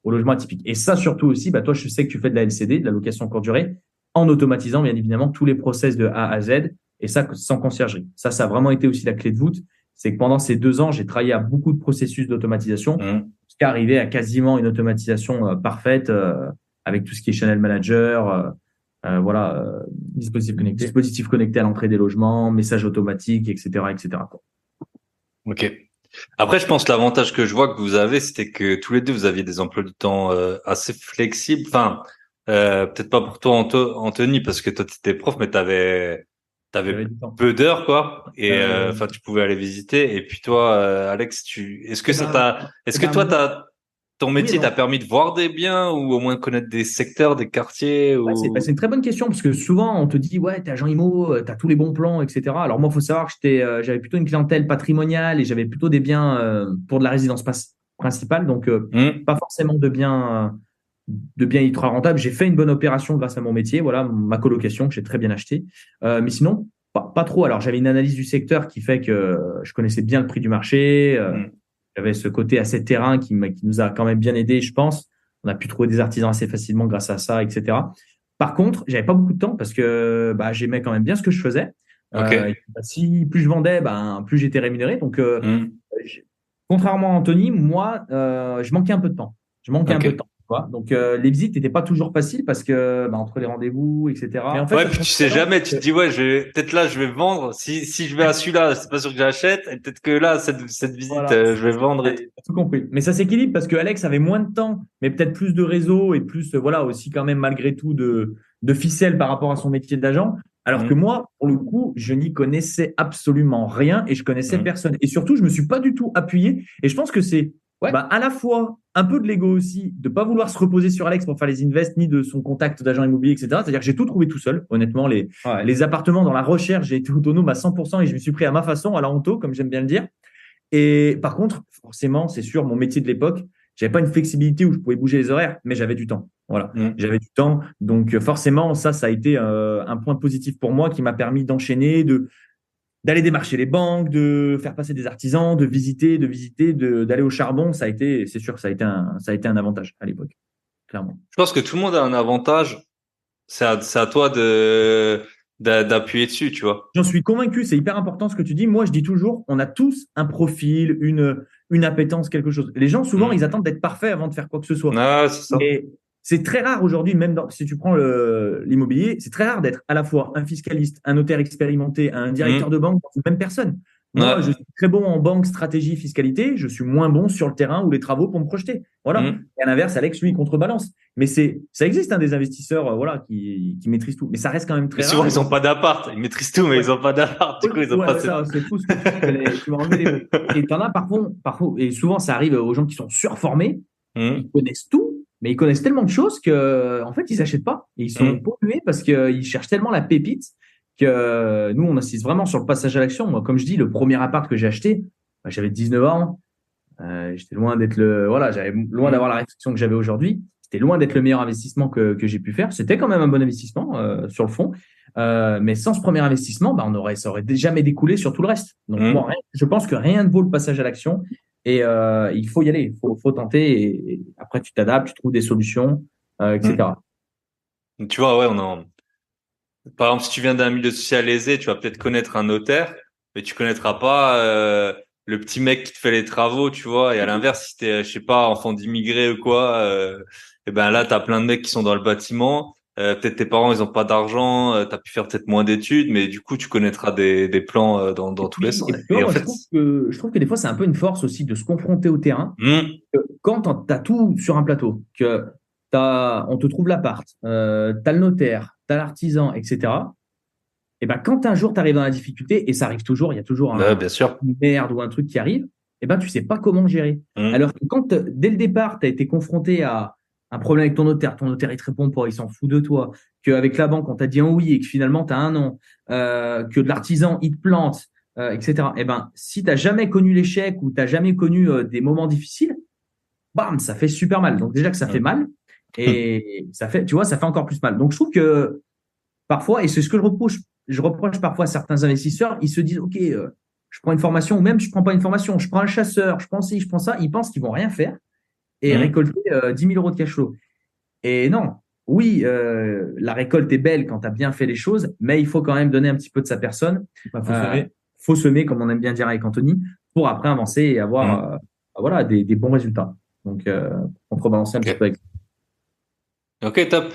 au logement atypique. Et ça, surtout aussi, bah, toi, je sais que tu fais de la LCD, de la location courte durée, en automatisant, bien évidemment, tous les process de A à Z. Et ça, sans conciergerie. Ça a vraiment été aussi la clé de voûte. C'est que pendant ces 2 ans, j'ai travaillé à beaucoup de processus d'automatisation, jusqu'à arriver à quasiment une automatisation parfaite avec tout ce qui est channel manager, dispositif connecté à l'entrée des logements, messages automatiques, etc., etc.
Ok. Après, je pense que l'avantage que je vois que vous avez, c'était que tous les deux, vous aviez des emplois du temps assez flexibles. Enfin, peut-être pas pour toi, Anthony, parce que toi, tu étais prof, mais t'avais peu d'heures, quoi. Et enfin, tu pouvais aller visiter. Et puis toi, Alex, est-ce que toi, ton métier t'a permis de voir des biens ou au moins de connaître des secteurs, des quartiers ou...
C'est une très bonne question parce que souvent on te dit ouais t'es agent IMO, t'as tous les bons plans, etc. Alors moi faut savoir que j'avais plutôt une clientèle patrimoniale et j'avais plutôt des biens pour de la résidence principale, donc pas forcément de biens ultra rentables. J'ai fait une bonne opération grâce à mon métier, voilà ma colocation que j'ai très bien achetée, mais sinon pas trop. Alors j'avais une analyse du secteur qui fait que je connaissais bien le prix du marché. J'avais ce côté assez terrain qui nous a quand même bien aidé, je pense. On a pu trouver des artisans assez facilement grâce à ça, etc. Par contre, j'avais pas beaucoup de temps parce que bah, j'aimais quand même bien ce que je faisais. Si plus je vendais, plus j'étais rémunéré. Donc, contrairement à Anthony, moi, je manquais un peu de temps. Donc, les visites n'étaient pas toujours faciles parce que entre les rendez-vous, etc.
Mais en fait, puis tu sais jamais, tu te dis peut-être là je vais vendre. Si je vais à celui-là, c'est pas sûr que j'achète. Et peut-être que là cette visite, je vais vendre.
Tout compris. Mais ça s'équilibre parce que Alex avait moins de temps, mais peut-être plus de réseau et plus aussi quand même malgré tout de ficelles par rapport à son métier d'agent. Alors que moi, pour le coup, je n'y connaissais absolument rien et je connaissais personne. Et surtout, je me suis pas du tout appuyé. Et je pense que c'est à la fois un peu de l'ego aussi, de pas vouloir se reposer sur Alex pour faire les invests, ni de son contact d'agent immobilier, etc. C'est-à-dire que j'ai tout trouvé tout seul. Honnêtement, les appartements dans la recherche, j'ai été autonome à 100% et je me suis pris à ma façon, à la honto, comme j'aime bien le dire. Et par contre, forcément, c'est sûr, mon métier de l'époque, j'avais pas une flexibilité où je pouvais bouger les horaires, mais j'avais du temps. Voilà, j'avais du temps. Donc forcément, ça a été un point positif pour moi qui m'a permis d'enchaîner, d'aller démarcher les banques, de faire passer des artisans, de visiter, d'aller au charbon. C'est sûr, ça a été un avantage à l'époque, clairement.
Je pense que tout le monde a un avantage. C'est à toi d'appuyer dessus, tu vois.
J'en suis convaincu, c'est hyper important ce que tu dis. Moi, je dis toujours, on a tous un profil, une appétence, quelque chose. Les gens, souvent, ils attendent d'être parfaits avant de faire quoi que ce soit.
Ah, c'est ça.
Et c'est très rare aujourd'hui, même si tu prends l'immobilier, c'est très rare d'être à la fois un fiscaliste, un notaire expérimenté, un directeur de banque, une même personne. Moi, je suis très bon en banque, stratégie, fiscalité. Je suis moins bon sur le terrain ou les travaux pour me projeter. Voilà. Et à l'inverse, Alex, lui, il contrebalance. Mais ça existe, des investisseurs, qui maîtrisent tout. Mais ça reste quand même très rare.
Souvent, ils n'ont pas d'appart. Ils maîtrisent tout, mais ils n'ont pas d'appart. Du coup, ils n'ont pas
ça. C'est fou ce que tu vas enlever les mots. Et t'en as parfois, et souvent, ça arrive aux gens qui sont surformés. Ils connaissent tout, mais ils connaissent tellement de choses que, en fait, ils n'achètent pas. Et ils sont pollués parce qu'ils cherchent tellement la pépite que nous, on insiste vraiment sur le passage à l'action. Moi, comme je dis, le premier appart que j'ai acheté, j'avais 19 ans. J'étais loin d'être j'avais loin d'avoir la réflexion que j'avais aujourd'hui. C'était loin d'être le meilleur investissement que j'ai pu faire. C'était quand même un bon investissement sur le fond. Mais sans ce premier investissement, ça aurait jamais découlé sur tout le reste. Donc, moi, je pense que rien ne vaut le passage à l'action. Et il faut y aller, faut tenter. Et après, tu t'adaptes, tu trouves des solutions, etc.
Tu vois, par exemple, si tu viens d'un milieu social aisé, tu vas peut-être connaître un notaire, mais tu connaîtras pas le petit mec qui te fait les travaux, tu vois. Et à l'inverse, si t'es, je sais pas, enfant d'immigré ou quoi, et ben là, t'as plein de mecs qui sont dans le bâtiment. Peut-être tes parents, ils ont pas d'argent, t'as pu faire peut-être moins d'études, mais du coup, tu connaîtras des plans dans tous les sens.
Et puis,
Et en
moi,
fait,
je trouve que des fois, c'est un peu une force aussi de se confronter au terrain. Quand tu as tout sur un plateau, on te trouve l'appart, tu as le notaire, tu as l'artisan, etc. Et ben, quand un jour tu arrives dans la difficulté, et ça arrive toujours, il y a toujours
bien sûr.
une merde ou un truc qui arrive, et ben, tu sais pas comment gérer. Alors que quand dès le départ, tu as été confronté à un problème avec ton notaire il te répond pas, il s'en fout de toi, qu'avec la banque, on t'a dit un oui et que finalement tu as un non, que de l'artisan, il te plante, etc. Et ben, si tu n'as jamais connu l'échec ou tu n'as jamais connu des moments difficiles, bam, ça fait super mal. Donc déjà que ça fait mal, et ça fait, tu vois, ça fait encore plus mal. Donc je trouve que parfois, et c'est ce que je reproche parfois à certains investisseurs, ils se disent, OK, je prends une formation, ou même je prends pas une formation, je prends un chasseur, je prends ci, je prends ça, ils pensent qu'ils vont rien faire et récolter 10 000 euros de cash flow. Et non, oui, la récolte est belle quand tu as bien fait les choses, mais il faut quand même donner un petit peu de sa personne. Faut semer, comme on aime bien dire avec Anthony, pour après avancer et avoir des bons résultats. Donc, contrebalancer un petit peu avec.
Ok, top.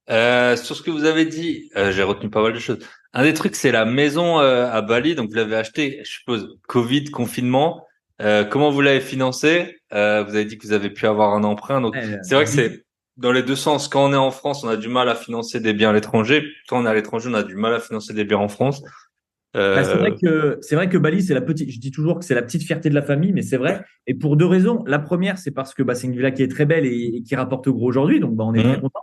Sur ce que vous avez dit, j'ai retenu pas mal de choses. Un des trucs, c'est la maison à Bali. Donc, vous l'avez acheté, je suppose, Covid, confinement. Comment vous l'avez financé? Vous avez dit que vous avez pu avoir un emprunt. Donc, c'est vrai que c'est dans les deux sens. Quand on est en France, on a du mal à financer des biens à l'étranger. Quand on est à l'étranger, on a du mal à financer des biens en France.
C'est vrai que Bali, je dis toujours que c'est la petite fierté de la famille, mais c'est vrai. Et pour deux raisons. La première, c'est parce que c'est une villa qui est très belle et qui rapporte gros aujourd'hui. Donc, on est très content.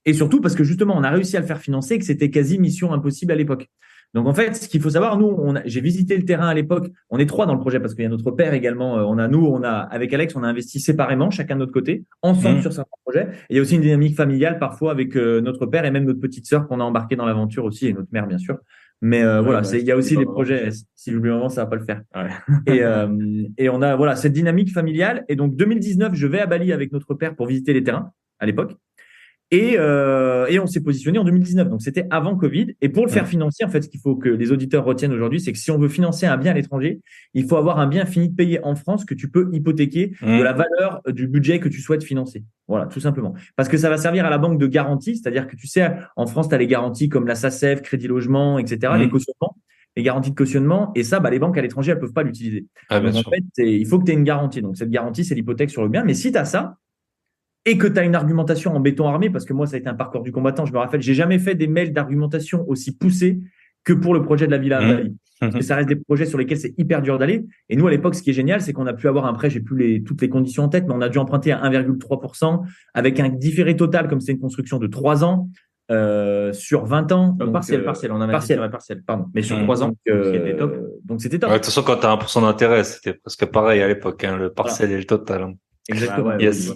Et surtout parce que justement, on a réussi à le faire financer et que c'était quasi mission impossible à l'époque. Donc en fait, ce qu'il faut savoir, j'ai visité le terrain à l'époque. On est trois dans le projet parce qu'il y a notre père également. Avec Alex, on a investi séparément, chacun de notre côté, ensemble sur certains projets. Et il y a aussi une dynamique familiale parfois avec notre père et même notre petite sœur qu'on a embarqué dans l'aventure aussi et notre mère bien sûr. Mais il y a aussi des projets. Si j'oublie un moment, ça va pas le faire. Ouais. Et on a cette dynamique familiale. Et donc 2019, je vais à Bali avec notre père pour visiter les terrains à l'époque. Et on s'est positionné en 2019. Donc, c'était avant Covid. Et pour le faire financer, en fait, ce qu'il faut que les auditeurs retiennent aujourd'hui, c'est que si on veut financer un bien à l'étranger, il faut avoir un bien fini de payer en France que tu peux hypothéquer de la valeur du budget que tu souhaites financer. Voilà, tout simplement. Parce que ça va servir à la banque de garantie. C'est-à-dire que tu sais, en France, tu as les garanties comme la SACEF, Crédit Logement, etc., les cautionnements, les garanties de cautionnement. Et ça, les banques à l'étranger, elles peuvent pas l'utiliser. Donc, en fait, il faut que tu aies une garantie. Donc, cette garantie, c'est l'hypothèque sur le bien. Mais si tu as ça, et que tu as une argumentation en béton armé, parce que moi, ça a été un parcours du combattant, je me rappelle, j'ai jamais fait des mails d'argumentation aussi poussés que pour le projet de la Villa à Bali. Parce que ça reste des projets sur lesquels c'est hyper dur d'aller. Et nous, à l'époque, ce qui est génial, c'est qu'on a pu avoir un prêt, j'ai plus toutes les conditions en tête, mais on a dû emprunter à 1,3% avec un différé total, comme c'est une construction de 3 ans, sur 20 ans.
Donc, partiel. On a partiel, pardon.
Mais sur 3 ans.
C'était top.
Donc, c'était top.
De toute façon, quand tu as 1% d'intérêt, c'était presque pareil à l'époque, le partiel et le total.
Exactement.
Yes.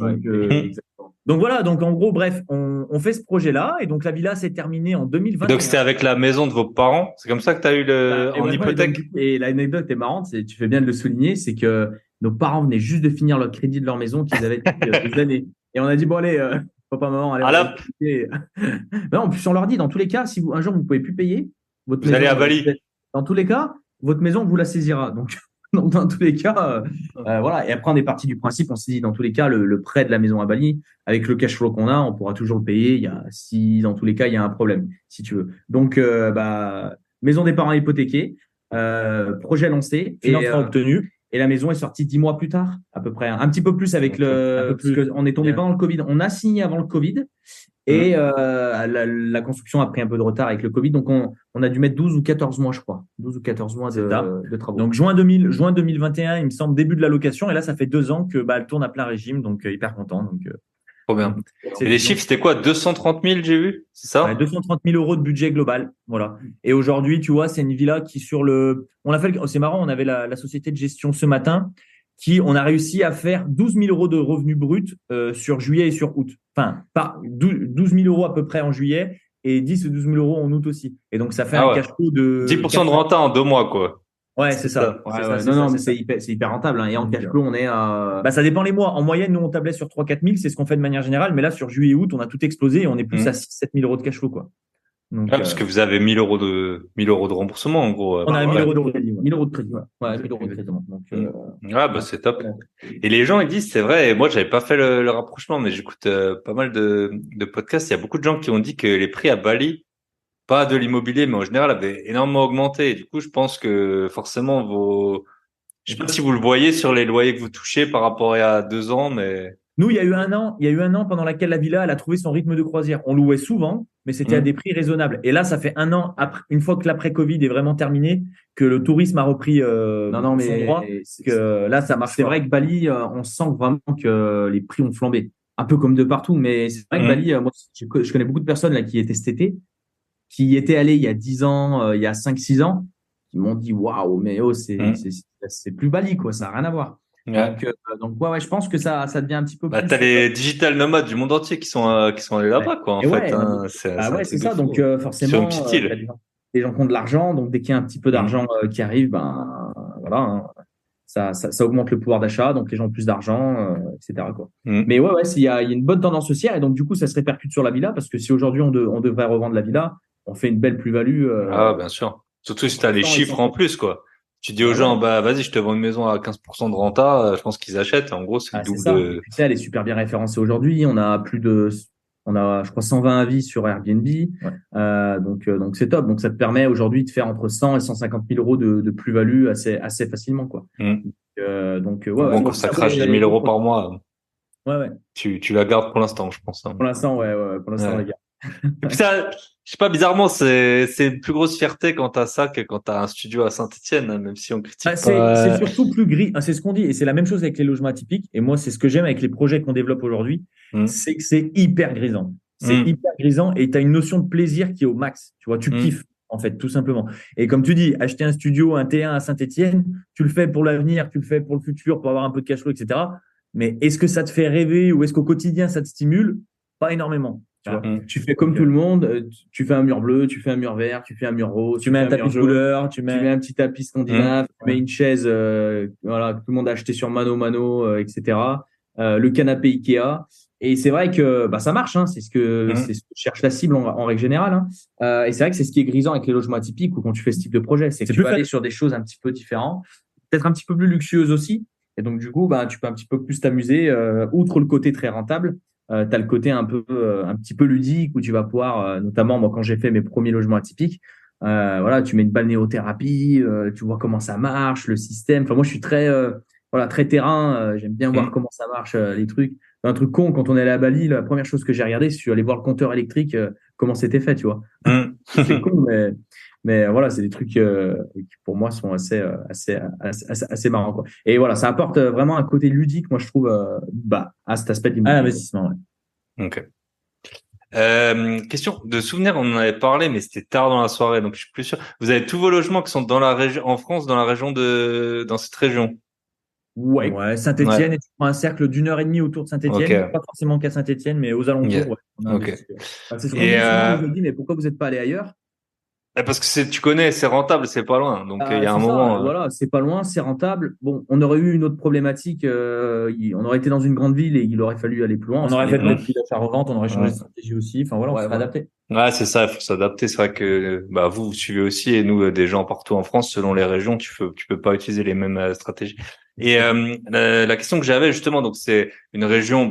Donc voilà, donc en gros, bref, on fait ce projet-là et donc la villa s'est terminée en 2020.
Donc c'était avec la maison de vos parents, c'est comme ça que tu as eu en hypothèque.
Et l'anecdote est marrante, tu fais bien de le souligner, c'est que nos parents venaient juste de finir le crédit de leur maison qu'ils avaient depuis des années. Et on a dit, bon allez, papa, maman, allez. Non, en plus on leur dit, dans tous les cas, si un jour vous ne pouvez plus payer, votre
maison, allez à Bali.
Dans tous les cas, votre maison vous la saisira. Donc dans tous les cas, voilà. Et après, on est parti du principe, on s'est dit, dans tous les cas, le prêt de la maison à Bali, avec le cash flow qu'on a, on pourra toujours le payer. Si dans tous les cas, il y a un problème, si tu veux. Donc, maison des parents hypothéquée, projet lancé,
financement obtenu.
Et la maison est sortie 10 mois plus tard, à peu près. Un petit peu plus avec on est tombé pendant le Covid. On a signé avant le Covid. Et la construction a pris un peu de retard avec le Covid. Donc, on a dû mettre 12 ou 14 mois, je crois. 12 ou 14 mois de travaux.
Donc, juin 2021, il me semble, début de la location. Et là, ça fait 2 ans que elle tourne à plein régime. Donc, hyper content. Donc,
Trop bien.
C'est
Et les chiffres, c'était quoi? 230 000, j'ai vu? C'est ça?
230 000 euros de budget global. Voilà. Et aujourd'hui, tu vois, c'est une villa qui on a fait, c'est marrant, on avait la société de gestion ce matin on a réussi à faire 12 000 euros de revenus bruts sur juillet et sur août. Enfin, pas 12 000 euros à peu près en juillet et 10 ou 12 000 euros en août aussi. Et donc, ça fait un cash flow de
10% de renta en 2 mois, quoi.
Ouais, c'est ça.
Non, mais c'est hyper rentable. Et en cash flow, on est à.
Ça dépend les mois. En moyenne, nous, on tablait sur 3-4 000. C'est ce qu'on fait de manière générale. Mais là, sur juillet et août, on a tout explosé et on est plus à 6-7 000 euros de cash flow, quoi.
Donc, parce que vous avez 1 000 euros de remboursement, en gros.
On a 1 000 euros de crédit.
1 000 euros de crédit, ouais. 1 000 euros de crédit.
Donc, c'est top. Et les gens, ils disent, c'est vrai, et moi, j'avais pas fait le rapprochement, mais j'écoute pas mal de podcasts. Il y a beaucoup de gens qui ont dit que les prix à Bali, pas de l'immobilier, mais en général, avaient énormément augmenté. Et du coup, je pense que forcément, je sais pas si vous le voyez sur les loyers que vous touchez par rapport à il y a 2 ans, mais.
Nous, il y a eu un an pendant lequel la villa, elle a trouvé son rythme de croisière. On louait souvent, mais c'était à des prix raisonnables. Et là, ça fait un an après, une fois que l'après-Covid est vraiment terminé, que le tourisme a repris son droit. Là, ça marche.
C'est vrai que Bali, on sent vraiment que les prix ont flambé. Un peu comme de partout, mais c'est vrai que Bali, moi, je connais beaucoup de personnes là qui étaient cet été, qui étaient allées il y a 10 ans, il y a 5-6 ans, qui m'ont dit waouh, mais c'est plus Bali, quoi, ça n'a rien à voir.
Ouais.
Donc ouais, je pense que ça devient un petit peu plus.
T'as les digital nomades du monde entier qui sont allés là-bas, quoi, en fait.
C'est ça. Donc forcément,
sur une petite île.
Les gens qui ont de l'argent, donc dès qu'il y a un petit peu d'argent qui arrive, voilà, ça augmente le pouvoir d'achat, donc les gens ont plus d'argent, etc. quoi. Mais ouais, il y a une bonne tendance haussière et donc du coup, ça se répercute sur la villa parce que si aujourd'hui on devrait revendre la villa, on fait une belle plus-value.
Bien sûr. Surtout si t'as les chiffres en plus, quoi. Tu dis aux gens, vas-y, je te vends une maison à 15% de renta, je pense qu'ils achètent. En gros, c'est le double de.
Tu sais, elle est super bien référencée aujourd'hui. On a, je crois, 120 avis sur Airbnb. Ouais. Donc c'est top. Donc ça te permet aujourd'hui de faire entre 100 et 150 000 euros de plus-value assez facilement, quoi.
Quand ça crache 10 000 euros par mois.
Ouais.
Tu la gardes pour l'instant, je pense.
Pour l'instant, pour l'instant, les gars.
Et puis ça, je sais pas, bizarrement, c'est une plus grosse fierté quand t'as ça que quand t'as un studio à Saint-Étienne, hein, même si on critique
c'est surtout plus gris. C'est ce qu'on dit. Et c'est la même chose avec les logements atypiques. Et moi, c'est ce que j'aime avec les projets qu'on développe aujourd'hui. C'est que c'est hyper grisant. C'est hyper grisant et t'as une notion de plaisir qui est au max. Tu vois, tu kiffes, en fait, tout simplement. Et comme tu dis, acheter un studio, un T1 à Saint-Étienne, tu le fais pour l'avenir, tu le fais pour le futur, pour avoir un peu de cash flow, etc. Mais est-ce que ça te fait rêver ou est-ce qu'au quotidien, ça te stimule? Pas énormément.
Tu fais comme tout le monde, tu fais un mur bleu, tu fais un mur vert, tu fais un mur rose,
tu mets un tapis de couleur,
tu mets un petit tapis scandinave, tu mets une chaise que tout le monde a acheté sur Mano, etc. Le canapé Ikea. Et c'est vrai que ça marche, hein, c'est ce que cherche la cible en règle générale. Hein. Et c'est vrai que c'est ce qui est grisant avec les logements atypiques ou quand tu fais ce type de projet, c'est que tu peux aller sur des choses un petit peu différentes, peut-être un petit peu plus luxueuses aussi. Et donc du coup, tu peux un petit peu plus t'amuser, outre le côté très rentable. Tu as le côté un petit peu ludique où tu vas pouvoir, notamment moi quand j'ai fait mes premiers logements atypiques, tu mets une balnéothérapie, tu vois comment ça marche, le système. Enfin moi je suis très terrain, j'aime bien voir comment ça marche les trucs. Un truc con quand on est allé à Bali, la première chose que j'ai regardé, c'est aller voir le compteur électrique comment c'était fait, tu vois. C'est con mais voilà, c'est des trucs qui pour moi sont assez marrants, quoi. Et voilà, ça apporte vraiment un côté ludique, moi je trouve à cet aspect de l'immobilier.
L'investissement, ouais.
Ok. Question de souvenir, on en avait parlé, mais c'était tard dans la soirée, donc je suis plus sûr. Vous avez tous vos logements qui sont dans la région, en France, dans cette région.
Ouais, Saint-Étienne, et tu prends un cercle d'1h30 autour de Saint-Étienne, pas forcément qu'à Saint-Étienne, mais aux alentours.
Ouais.
C'est ce qu'on dit souvent, je dis, mais pourquoi vous n'êtes pas allé ailleurs?
Parce que tu connais, c'est rentable, c'est pas loin. Donc il y a un moment.
Voilà, c'est pas loin, c'est rentable. Bon, on aurait eu une autre problématique. On aurait été dans une grande ville et il aurait fallu aller plus loin.
On aurait fait notre fil d'achat-revente, on aurait changé de stratégie aussi. Enfin voilà, on s'est adapté.
Ouais, c'est ça, il faut s'adapter. C'est vrai que vous suivez aussi et nous des gens partout en France, selon les régions, tu peux pas utiliser les mêmes stratégies. Et la question que j'avais justement, donc c'est une région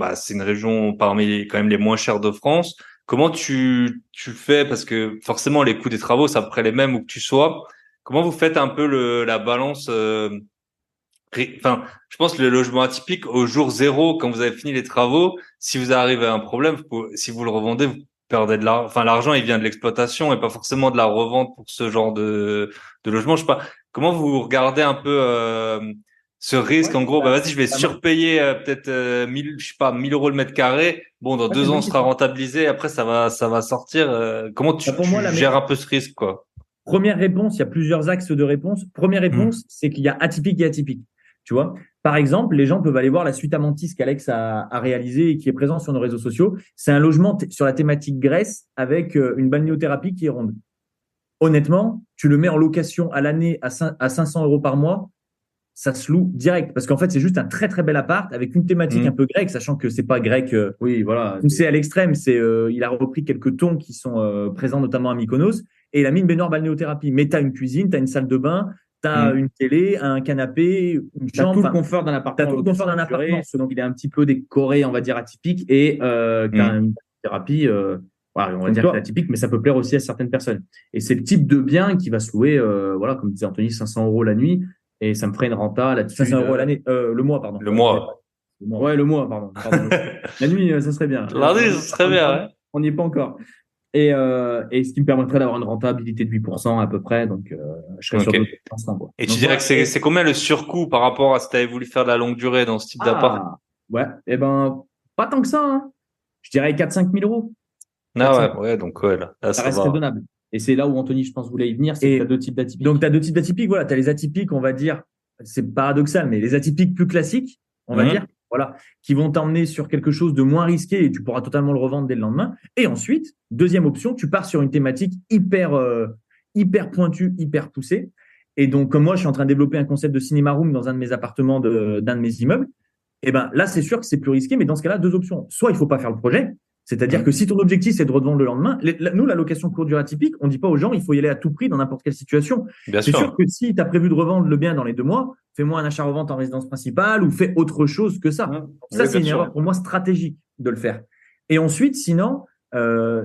parmi quand même les moins chères de France. Comment tu fais, parce que forcément les coûts des travaux, c'est à peu près les mêmes où que tu sois. Comment vous faites un peu la balance je pense que le logement atypique au jour zéro, quand vous avez fini les travaux, si vous arrivez à un problème, si vous le revendez, vous perdez de l'argent. Enfin, l'argent, il vient de l'exploitation et pas forcément de la revente pour ce genre de logement. Je sais pas. Comment vous regardez un peu Ce risque, en gros, vas-y, je vais
ça
surpayer peut-être 1000 euros le mètre carré. Bon, dans
Ouais, c'est
2
une
ans, on
bonne
sera
question.
rentabilisé. Après, ça va sortir. Comment
Bah,
tu,
pour moi,
tu gères un peu ce risque, quoi?
première réponse, il y a plusieurs axes de réponse. Première
Hmm.
réponse, c'est qu'il y a atypique et atypique. Tu vois, par exemple, les gens peuvent aller voir la suite Amantis qu'Alex a réalisé et qui est présent sur nos réseaux sociaux. C'est un logement sur la thématique Grèce avec une balnéothérapie qui est ronde. Honnêtement, tu le mets en location à l'année à 500 euros par mois, ça se loue direct. Parce qu'en fait, c'est juste un très, très bel appart avec une thématique un
Hmm.
peu grecque, sachant que c'est pas grec
Oui, voilà.
poussé à l'extrême. Il a repris quelques tons qui sont présents notamment à Mykonos et il a mis une baignoire balnéothérapie. Mais tu as une cuisine, tu as une salle de bain, tu as
Hmm.
une télé, un canapé, une
Tu as
chambre.
tout le
Enfin,
confort d'un
tu as
appartement
tout
en
le confort
location
d'un
longue durée,
appartement.
selon qu'il est un petit peu décoré, on va dire atypique, et tu as
Hmm.
une thérapie, voilà, on va
Donc,
dire que c'est
toi,
atypique, mais ça peut plaire aussi à certaines personnes. Et c'est le type de bien qui va se louer, voilà, comme disait Anthony, 500 euros la nuit, et ça me ferait une renta là-dessus
500 euros à l'année, le mois, pardon.
Le
Ouais,
mois.
le mois.
Ouais, le mois, pardon. La nuit, ça serait bien.
Lundi, ce serait bien, ouais.
On n'y est pas encore. Et ce qui me permettrait d'avoir une rentabilité de 8% à peu près, donc je serais sur
Ok.
d'autres instants, quoi.
Et tu
Donc
dirais
voilà.
que c'est combien le surcoût par rapport à si tu avais voulu faire de la longue durée dans ce type d'appart?
Ah, ouais, eh ben, pas tant que ça, hein. Je dirais 4-5 000 euros.
Ah
4-5
ouais, ouais, donc ouais, là,
ça
ça
reste
va.
raisonnable. Et c'est là où Anthony, je pense, voulait y venir, c'est que tu as
Et
deux types d'atypiques.
donc, tu as deux types d'atypiques. Voilà, tu as les atypiques, on va dire, c'est paradoxal, mais les atypiques plus classiques, on va dire,
Mhm.
voilà, qui vont t'emmener sur quelque chose de moins risqué et tu pourras totalement le revendre dès le lendemain. Et ensuite, deuxième option, tu pars sur une thématique hyper pointue, hyper poussée. Et donc, comme moi, je suis en train de développer un concept de cinéma room dans un de mes appartements d'un de mes immeubles, et ben là, c'est sûr que c'est plus risqué, mais dans ce cas-là, deux options. Soit il faut pas faire le projet, c'est-à-dire que
Mhm.
si ton objectif c'est de revendre le lendemain, nous, la location courte durée atypique, on dit pas aux gens il faut y aller à tout prix dans n'importe quelle situation.
Bien
C'est sûr
sûr.
que si tu as prévu de revendre le bien dans les 2 mois, fais-moi un achat-revente en résidence principale ou fais autre chose que ça.
Mhm.
Donc ça,
Oui,
c'est
bien
une erreur
sûr.
pour moi stratégique de le faire. Et ensuite, sinon,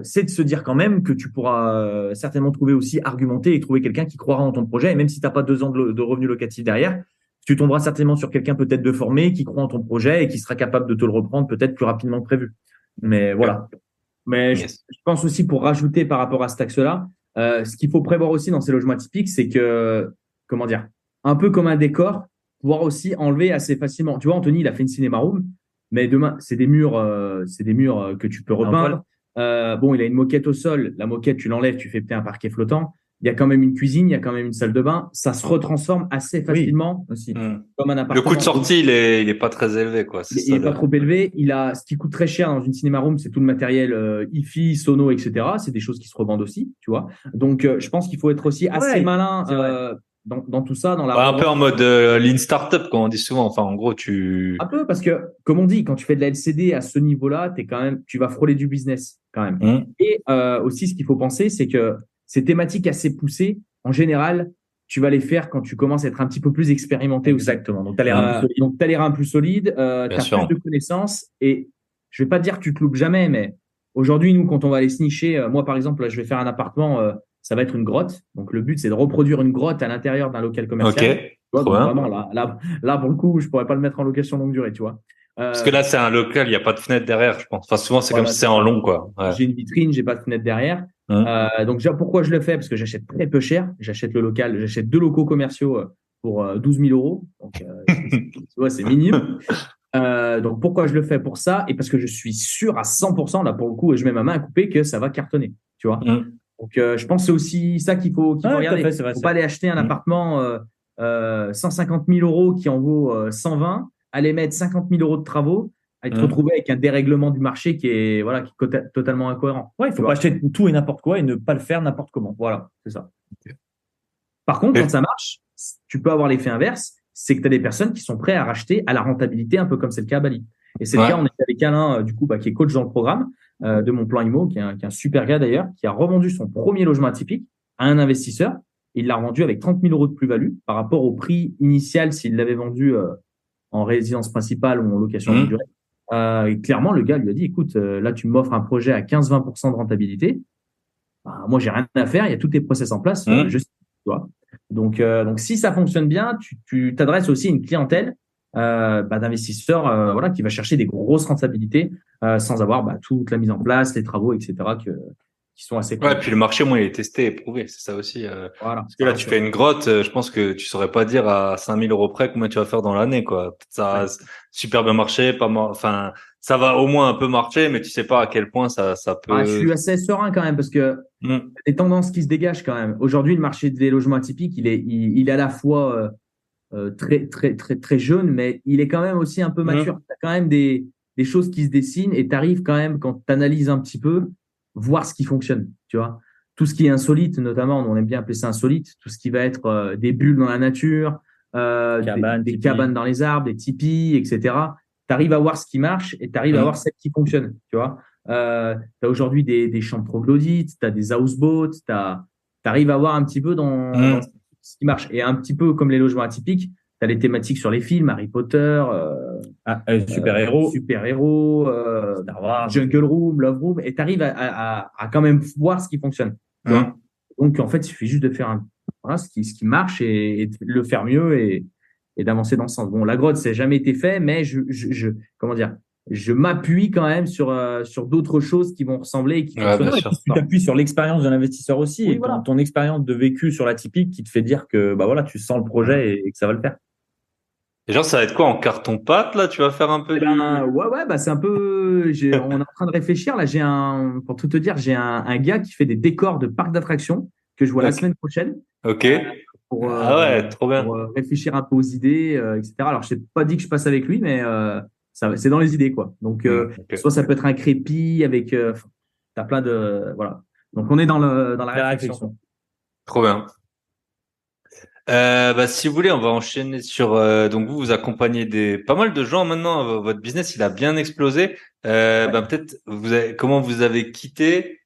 c'est de se dire quand même que tu pourras certainement trouver aussi argumenter et trouver quelqu'un qui croira en ton projet. Et même si tu n'as pas 2 ans de revenus locatifs derrière, tu tomberas certainement sur quelqu'un peut-être de formé qui croit en ton projet et qui sera capable de te le reprendre peut-être plus rapidement que prévu. Mais
Ok.
voilà.
Mais
Yes.
je pense aussi pour rajouter par rapport à cet axe-là, ce qu'il faut prévoir aussi dans ces logements typiques, c'est que, comment dire, un peu comme un décor, pouvoir aussi enlever assez facilement. Tu vois, Anthony, il a fait une cinéma room, mais demain, c'est des murs que tu peux
Un poil.
repeindre. Bon, il a une moquette au sol. La moquette, tu l'enlèves, tu fais peut-être un parquet flottant. Il y a quand même une cuisine, il y a quand même une salle de bain. Ça se retransforme assez
Oui,
facilement
aussi.
Mhm.
comme un
Le coût de
appartement. Donc,
sortie, il est pas très élevé, quoi. C'est
il
ça
n'est pas trop élevé. Il a ce qui coûte très cher dans une cinéma room, c'est tout le matériel hi-fi, sono, etc. C'est des choses qui se revendent aussi, tu vois. Donc, je pense qu'il faut être aussi assez
Ouais,
malin
c'est vrai.
dans tout ça, dans la
Ouais, un peu
revente.
en mode lean startup, comme on dit souvent. Enfin, en gros,
Un peu parce que, comme on dit, quand tu fais de la LCD à ce niveau-là, tu vas frôler du business quand même.
Mhm.
Et aussi, ce qu'il faut penser, c'est que ces thématiques assez poussées, en général, tu vas les faire quand tu commences à être un petit peu plus expérimenté aussi.
Exactement. Donc, tu as l'air un peu solide.
Donc, tu as les reins plus solides,
Bien
tu as plus
sûr.
de connaissances et je vais pas te dire que tu te loupes jamais, mais aujourd'hui, nous, quand on va aller se nicher, moi, par exemple, là, je vais faire un appartement, ça va être une grotte. Donc, le but, c'est de reproduire une grotte à l'intérieur d'un local
Ok.
commercial. Tu vois,
Trop
donc,
bien.
vraiment, là, pour le coup, je pourrais pas le mettre en location longue durée, tu vois.
Parce que là, c'est un local, il n'y a pas de fenêtre derrière, je pense. Enfin, souvent, c'est comme
Voilà,
si c'est
c'est
en
ça.
long, quoi. Ouais.
J'ai une vitrine, j'ai pas de fenêtre derrière.
Mhm.
Donc, déjà, pourquoi je le fais? Parce que j'achète très peu cher. J'achète le local, j'achète 2 locaux commerciaux pour 12 000 euros. Donc, tu vois, c'est minime. Donc, pourquoi je le fais pour ça? Et parce que je suis sûr à 100%, là, pour le coup, et je mets ma main à couper, que ça va cartonner. Tu vois?
Mhm.
Donc, je pense que c'est aussi ça qu'il faut
Ouais, tout à
regarder.
fait, c'est
Il
vrai.
ne faut pas aller acheter un
Mhm.
appartement 150 000 euros qui en vaut 120, aller mettre 50 000 euros de travaux, et te
Mhm.
retrouver avec un dérèglement du marché qui est, voilà, qui est totalement incohérent.
Ouais, il
Tu
faut pas
vois?
acheter tout et n'importe quoi et ne pas le faire n'importe comment.
Voilà, c'est ça. Par contre, quand
Et-
ça marche, tu peux avoir l'effet inverse, c'est que tu as des personnes qui sont prêtes à racheter à la rentabilité, un peu comme c'est le cas à Bali. Et c'est le cas,
Ouais.
on était avec Alain, du coup, qui est coach dans le programme de mon plan IMO, qui est un super gars d'ailleurs, qui a revendu son premier logement atypique à un investisseur. Il l'a revendu avec 30 000 euros de plus-value par rapport au prix initial s'il l'avait vendu en résidence principale ou en location longue
Mhm.
durée. Et clairement, le gars lui a dit, écoute, là, tu m'offres un projet à 15-20% de rentabilité. Bah, moi, j'ai rien à faire, il y a tous tes process en place, je
Mhm.
sais, tu vois. Donc, si ça fonctionne bien, tu t'adresses aussi à une clientèle d'investisseurs voilà, qui va chercher des grosses rentabilités sans avoir toute la mise en place, les travaux, etc. qui sont assez
Ouais, puis le marché, moi, il est testé et prouvé. C'est ça aussi.
Voilà.
Parce que là, tu fais une grotte, je pense que tu saurais pas dire à 5 000 € près combien tu vas faire dans l'année, quoi. Ça a super bien marché, enfin, ça va au moins un peu marcher, mais tu sais pas à quel point ça
Je
peut.
suis assez serein quand même parce que
Hmm.
des tendances qui se dégagent quand même. Aujourd'hui, le marché des logements atypiques, il est à la fois très, très, très, très jeune, mais il est quand même aussi un peu mature. Tu as quand même des choses qui se dessinent et tu arrives quand même, quand tu analyses un petit peu, voir ce qui fonctionne. Tu vois, tout ce qui est insolite, notamment, on aime bien appeler ça insolite, tout ce qui va être des bulles dans la nature, des cabanes dans les arbres, des tipis, etc. Tu arrives à voir ce qui marche et tu arrives à voir celle qui fonctionne. Tu vois, tu as aujourd'hui des chambres troglodytes, tu as des houseboats, tu arrives à voir un petit peu dans ce qui marche. Et un petit peu comme les logements atypiques, tu as les thématiques sur les films, Harry Potter, super-héros, Jungle Room, Love Room, et tu arrives à quand même voir ce qui fonctionne. Tu vois. Donc, en fait, il suffit juste de faire voilà, ce qui marche et de le faire mieux et d'avancer dans ce sens. Bon, la grotte, ça n'a jamais été fait, mais comment dire, je m'appuie quand même sur d'autres choses qui vont ressembler et qui fonctionnent.
Bien sûr.
Tu t'appuies sur l'expérience de l'investisseur aussi
Oui,
et
voilà.
ton expérience de vécu sur la typique qui te fait dire que bah voilà, tu sens le projet et que ça va le faire.
Et genre, ça va être quoi en carton-pâte, là? Tu vas faire un peu
Ouais, bah c'est un peu. On est en train de réfléchir. Là, pour tout te dire, j'ai un gars qui fait des décors de parcs d'attractions que je vois la semaine prochaine.
Ok.
Pour,
Ah ouais, trop bien.
pour réflexir un peu aux idées, etc. Alors, je t'ai pas dit que je passe avec lui, mais c'est dans les idées, quoi. Donc,
Ok.
soit ça peut être un crépi avec. T'as plein de. Voilà. Donc, on est dans la réflexion.
Trop bien. Si vous voulez, on va enchaîner sur. Donc vous accompagnez pas mal de gens maintenant. Votre business, il a bien explosé. Peut-être comment vous avez quitté.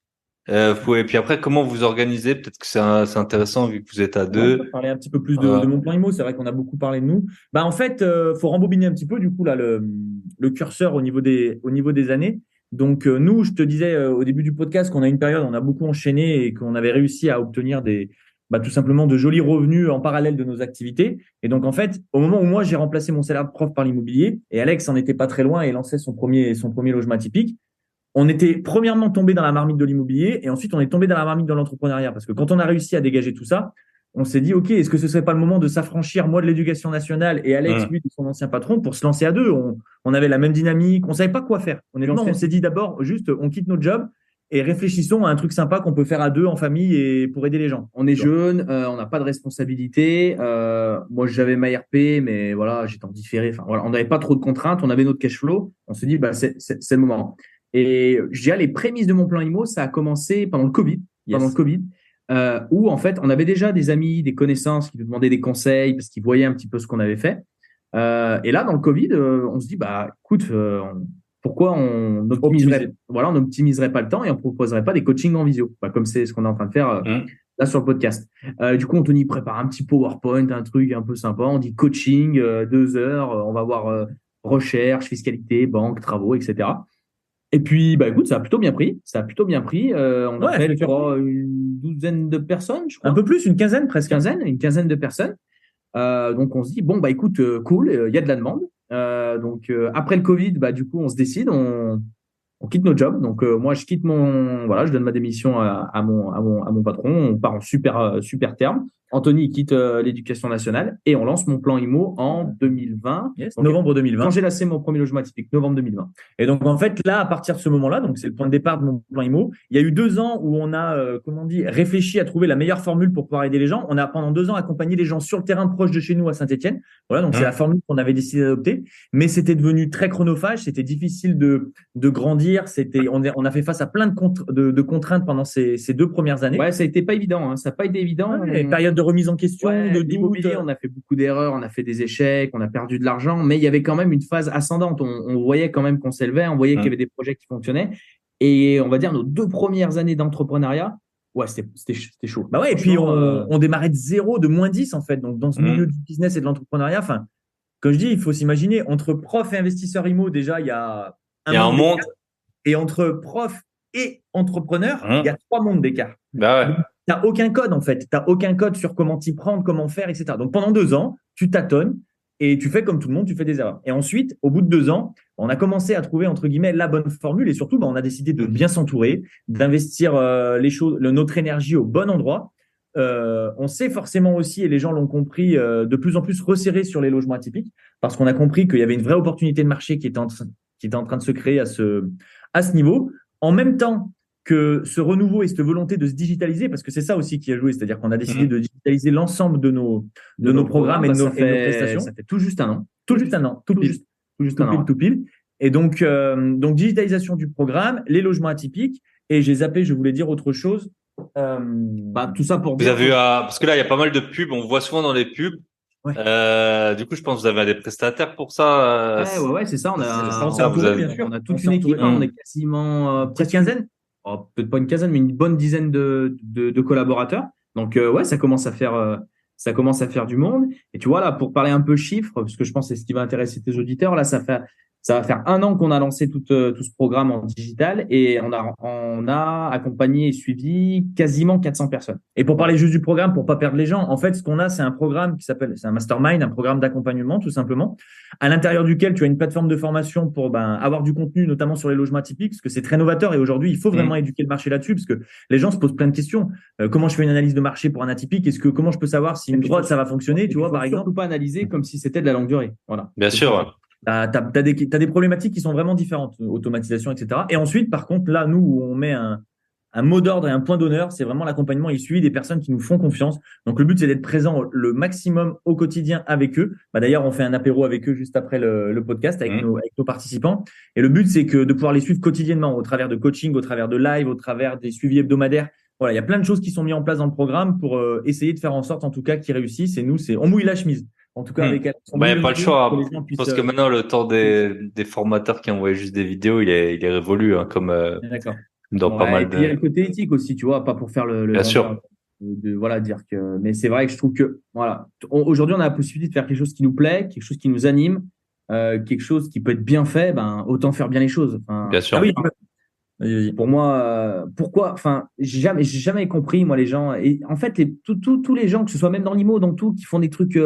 Et puis après, comment vous organisez. Peut-être que c'est intéressant vu que vous êtes à
Ouais,
deux.
on peut parler un petit peu plus de mon plan IMO. C'est vrai qu'on a beaucoup parlé de nous. En fait, faut rembobiner un petit peu du coup là le curseur au niveau des années. Donc nous, je te disais au début du podcast qu'on a une période, on a beaucoup enchaîné et qu'on avait réussi à obtenir tout simplement de jolis revenus en parallèle de nos activités. Et donc en fait, au moment où moi j'ai remplacé mon salaire de prof par l'immobilier et Alex en était pas très loin et lançait son premier logement atypique, on était premièrement tombé dans la marmite de l'immobilier et ensuite on est tombé dans la marmite de l'entrepreneuriat. Parce que quand on a réussi à dégager tout ça, on s'est dit, OK, est-ce que ce serait pas le moment de s'affranchir, moi, de l'éducation nationale et Alex, lui, de son ancien patron, pour se lancer à deux? On avait la même dynamique, on savait pas quoi faire. Honnêtement, on s'est dit d'abord, juste, on quitte notre job et réfléchissons à un truc sympa qu'on peut faire à deux en famille et pour aider les gens.
On est jeune, on n'a pas de responsabilité. Moi, j'avais ma RP, mais voilà, j'étais en différé. Enfin, voilà, on n'avait pas trop de contraintes, on avait notre cash flow. On se dit, c'est le moment. Et je dirais, les prémices de mon plan IMO, ça a commencé pendant le Covid. Où en fait, on avait déjà des amis, des connaissances qui nous demandaient des conseils parce qu'ils voyaient un petit peu ce qu'on avait fait. Et là, dans le Covid, on se dit, écoute, pourquoi on n'optimiserait pas le temps et on proposerait pas des coachings en visio, comme c'est ce qu'on est en train de faire là sur le podcast. Du coup, Anthony prépare un petit PowerPoint, un truc un peu sympa. On dit coaching, 2 heures, on va voir recherche, fiscalité, banque, travaux, etc. Et puis, écoute, ça a plutôt bien pris. On a fait, une douzaine de personnes, je crois.
Un peu plus, une quinzaine presque.
Une quinzaine de personnes. Donc, on se dit, bon, écoute, cool, il y a de la demande. Après le Covid, du coup, on se décide, on quitte nos jobs. Donc, moi, je je donne ma démission à mon patron. On part en super terme. Anthony quitte l'éducation nationale et on lance mon plan IMO en 2020.
Yes, novembre 2020.
Quand j'ai lancé mon premier logement atypique, novembre 2020.
Et donc, en fait, là, à partir de ce moment-là, donc c'est le point de départ de mon plan IMO, il y a eu 2 ans où on a, réfléchi à trouver la meilleure formule pour pouvoir aider les gens. On a pendant 2 ans accompagné les gens sur le terrain proche de chez nous à Saint-Étienne. Voilà, donc c'est la formule qu'on avait décidé d'adopter. Mais c'était devenu très chronophage, c'était difficile de grandir. On a fait face à plein de contraintes pendant ces 2 premières années.
Ouais, ça n'a été pas évident. Ça n'a pas été évident.
Période de remise en question, de doute.
On a fait beaucoup d'erreurs, on a fait des échecs, on a perdu de l'argent, mais il y avait quand même une phase ascendante. On voyait quand même qu'on s'élevait, on voyait qu'il y avait des projets qui fonctionnaient. Et on va dire nos 2 premières années d'entrepreneuriat, c'était chaud.
Et puis on démarrait de zéro, de -10 en fait. Donc dans ce milieu du business et de l'entrepreneuriat, comme je dis, il faut s'imaginer entre prof et investisseur IMO, déjà il y a
un monde.
Et entre prof et entrepreneur, il y a 3 mondes d'écart. Tu n'as aucun code en fait. Tu n'as aucun code sur comment t'y prendre, comment faire, etc. Donc pendant 2 ans, tu tâtonnes, Et tu fais comme tout le monde, tu fais des erreurs. Et ensuite, au bout de 2 ans, on a commencé à trouver, entre guillemets, la bonne formule. Et surtout, on a décidé de bien s'entourer, d'investir notre énergie au bon endroit. On sait forcément aussi, et les gens l'ont compris, de plus en plus resserrer sur les logements atypiques, parce qu'on a compris qu'il y avait une vraie opportunité de marché qui était en train de se créer à ce niveau. En même temps que ce renouveau et cette volonté de se digitaliser, parce que c'est ça aussi qui a joué, c'est-à-dire qu'on a décidé de digitaliser l'ensemble de nos programmes et de nos prestations.
Ça fait tout juste un an.
Tout juste un an, tout pile.
Tout juste un an.
Tout pile. Et donc, digitalisation du programme, les logements atypiques, et j'ai zappé, je voulais dire autre chose.
Tout ça pour
Vous
dire.
avez parce que là, il y a pas mal de pubs, on voit souvent dans les pubs.
Ouais.
Du coup, je pense que vous avez des prestataires pour ça.
Ouais, c'est ça. On a toute une équipe. On est quasiment
Petite quinzaine.
peut-être pas une quinzaine, mais une bonne dizaine de collaborateurs. Donc, ça commence à faire du monde. Et tu vois, là, pour parler un peu chiffres, parce que je pense que c'est ce qui va intéresser tes auditeurs, là, ça va faire un an qu'on a lancé tout ce programme en digital et on a accompagné et suivi quasiment 400 personnes.
Et pour parler juste du programme, pour pas perdre les gens, en fait, ce qu'on a, c'est un programme c'est un mastermind, un programme d'accompagnement, tout simplement, à l'intérieur duquel tu as une plateforme de formation pour avoir du contenu, notamment sur les logements atypiques, parce que c'est très novateur et aujourd'hui, il faut vraiment éduquer le marché là-dessus, parce que les gens se posent plein de questions. Comment je fais une analyse de marché pour un atypique? Comment je peux savoir si une droite, ça va fonctionner, tu vois, par exemple?
Surtout pas analyser comme si c'était de la longue durée. Voilà.
Bien sûr.
T'as des problématiques qui sont vraiment différentes, automatisation, etc. Et ensuite, par contre, là, nous, où on met un mot d'ordre et un point d'honneur, c'est vraiment l'accompagnement issu des personnes qui nous font confiance. Donc, le but, c'est d'être présent le maximum au quotidien avec eux. D'ailleurs, on fait un apéro avec eux juste après le podcast avec nos participants. Et le but, c'est de pouvoir les suivre quotidiennement au travers de coaching, au travers de live, au travers des suivis hebdomadaires. Voilà, il y a plein de choses qui sont mises en place dans le programme pour essayer de faire en sorte, en tout cas, qu'ils réussissent. Et nous, on mouille la chemise. En tout cas, avec elle.
Il n'y a pas le choix. Parce que maintenant, le temps des formateurs qui envoient juste des vidéos, il est révolu, comme dans pas mal
et puis, il y a le côté éthique aussi, tu vois, pas pour faire le
Bien sûr.
Voilà, dire que. Mais c'est vrai que je trouve que, voilà, aujourd'hui, on a la possibilité de faire quelque chose qui nous plaît, quelque chose qui nous anime, quelque chose qui peut être bien fait, autant faire bien les choses.
Bien sûr.
Ah oui.
Pour moi, pourquoi, j'ai jamais compris, moi, les gens, et en fait, tous les gens, que ce soit même dans l'IMO, dans tout, qui font des trucs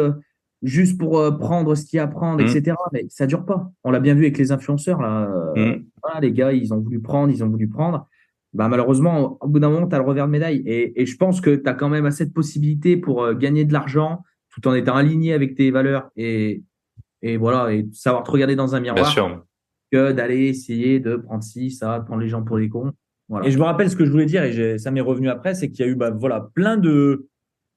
juste pour prendre ce qu'il y a à prendre, etc. Mais ça dure pas. On l'a bien vu avec les influenceurs, là. Voilà, les gars, ils ont voulu prendre. Malheureusement, au bout d'un moment, tu as le revers de médaille. Et je pense que tu as quand même assez de possibilités pour gagner de l'argent tout en étant aligné avec tes valeurs et voilà, et savoir te regarder dans un miroir.
Bien sûr.
Que d'aller essayer de prendre ci, ça, de prendre les gens pour les cons. Voilà.
Et je me rappelle ce que je voulais dire, et ça m'est revenu après, c'est qu'il y a eu plein de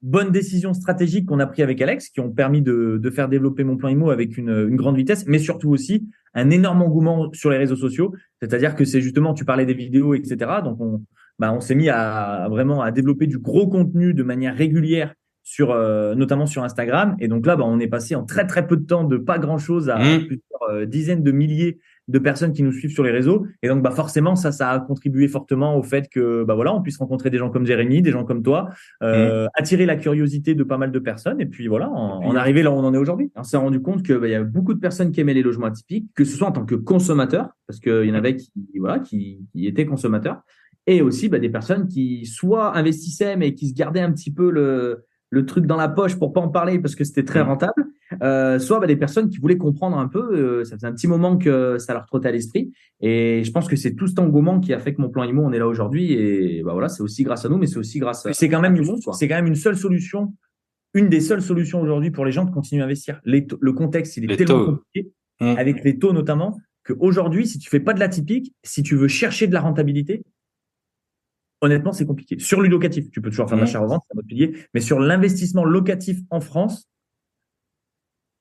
bonnes décisions stratégiques qu'on a prises avec Alex, qui ont permis de faire développer mon plan IMO avec une grande vitesse, mais surtout aussi un énorme engouement sur les réseaux sociaux. C'est-à-dire que c'est justement, tu parlais des vidéos, etc. Donc, on s'est mis à développer du gros contenu de manière régulière notamment sur Instagram. Et donc là, on est passé en très, très peu de temps de pas grand-chose à plusieurs dizaines de milliers de personnes qui nous suivent sur les réseaux. Et donc, forcément, ça a contribué fortement au fait que, on puisse rencontrer des gens comme Jérémy, des gens comme toi, attirer la curiosité de pas mal de personnes. Et puis, voilà, on arrivé là où on en est aujourd'hui.
On s'est rendu compte qu'il y a beaucoup de personnes qui aimaient les logements atypiques, que ce soit en tant que consommateurs, parce qu'il y en avait qui étaient consommateurs, et aussi des personnes qui soit investissaient, mais qui se gardaient un petit peu le truc dans la poche pour pas en parler parce que c'était très rentable, soit des personnes qui voulaient comprendre un peu, ça faisait un petit moment que ça leur trottait à l'esprit, et je pense que c'est tout cet engouement qui a fait que mon plan IMO, on est là aujourd'hui, et voilà, c'est aussi grâce à nous, mais c'est aussi grâce à
c'est quand même
tout le monde, quoi.
C'est quand même une des seules solutions aujourd'hui pour les gens de continuer à investir. Le contexte, il est tellement compliqué, avec les taux notamment, qu'aujourd'hui, si tu fais pas de l'atypique, si tu veux chercher de la rentabilité, honnêtement, c'est compliqué. Sur le locatif, tu peux toujours faire de l'achat-revente, c'est un autre pilier, mais sur l'investissement locatif en France,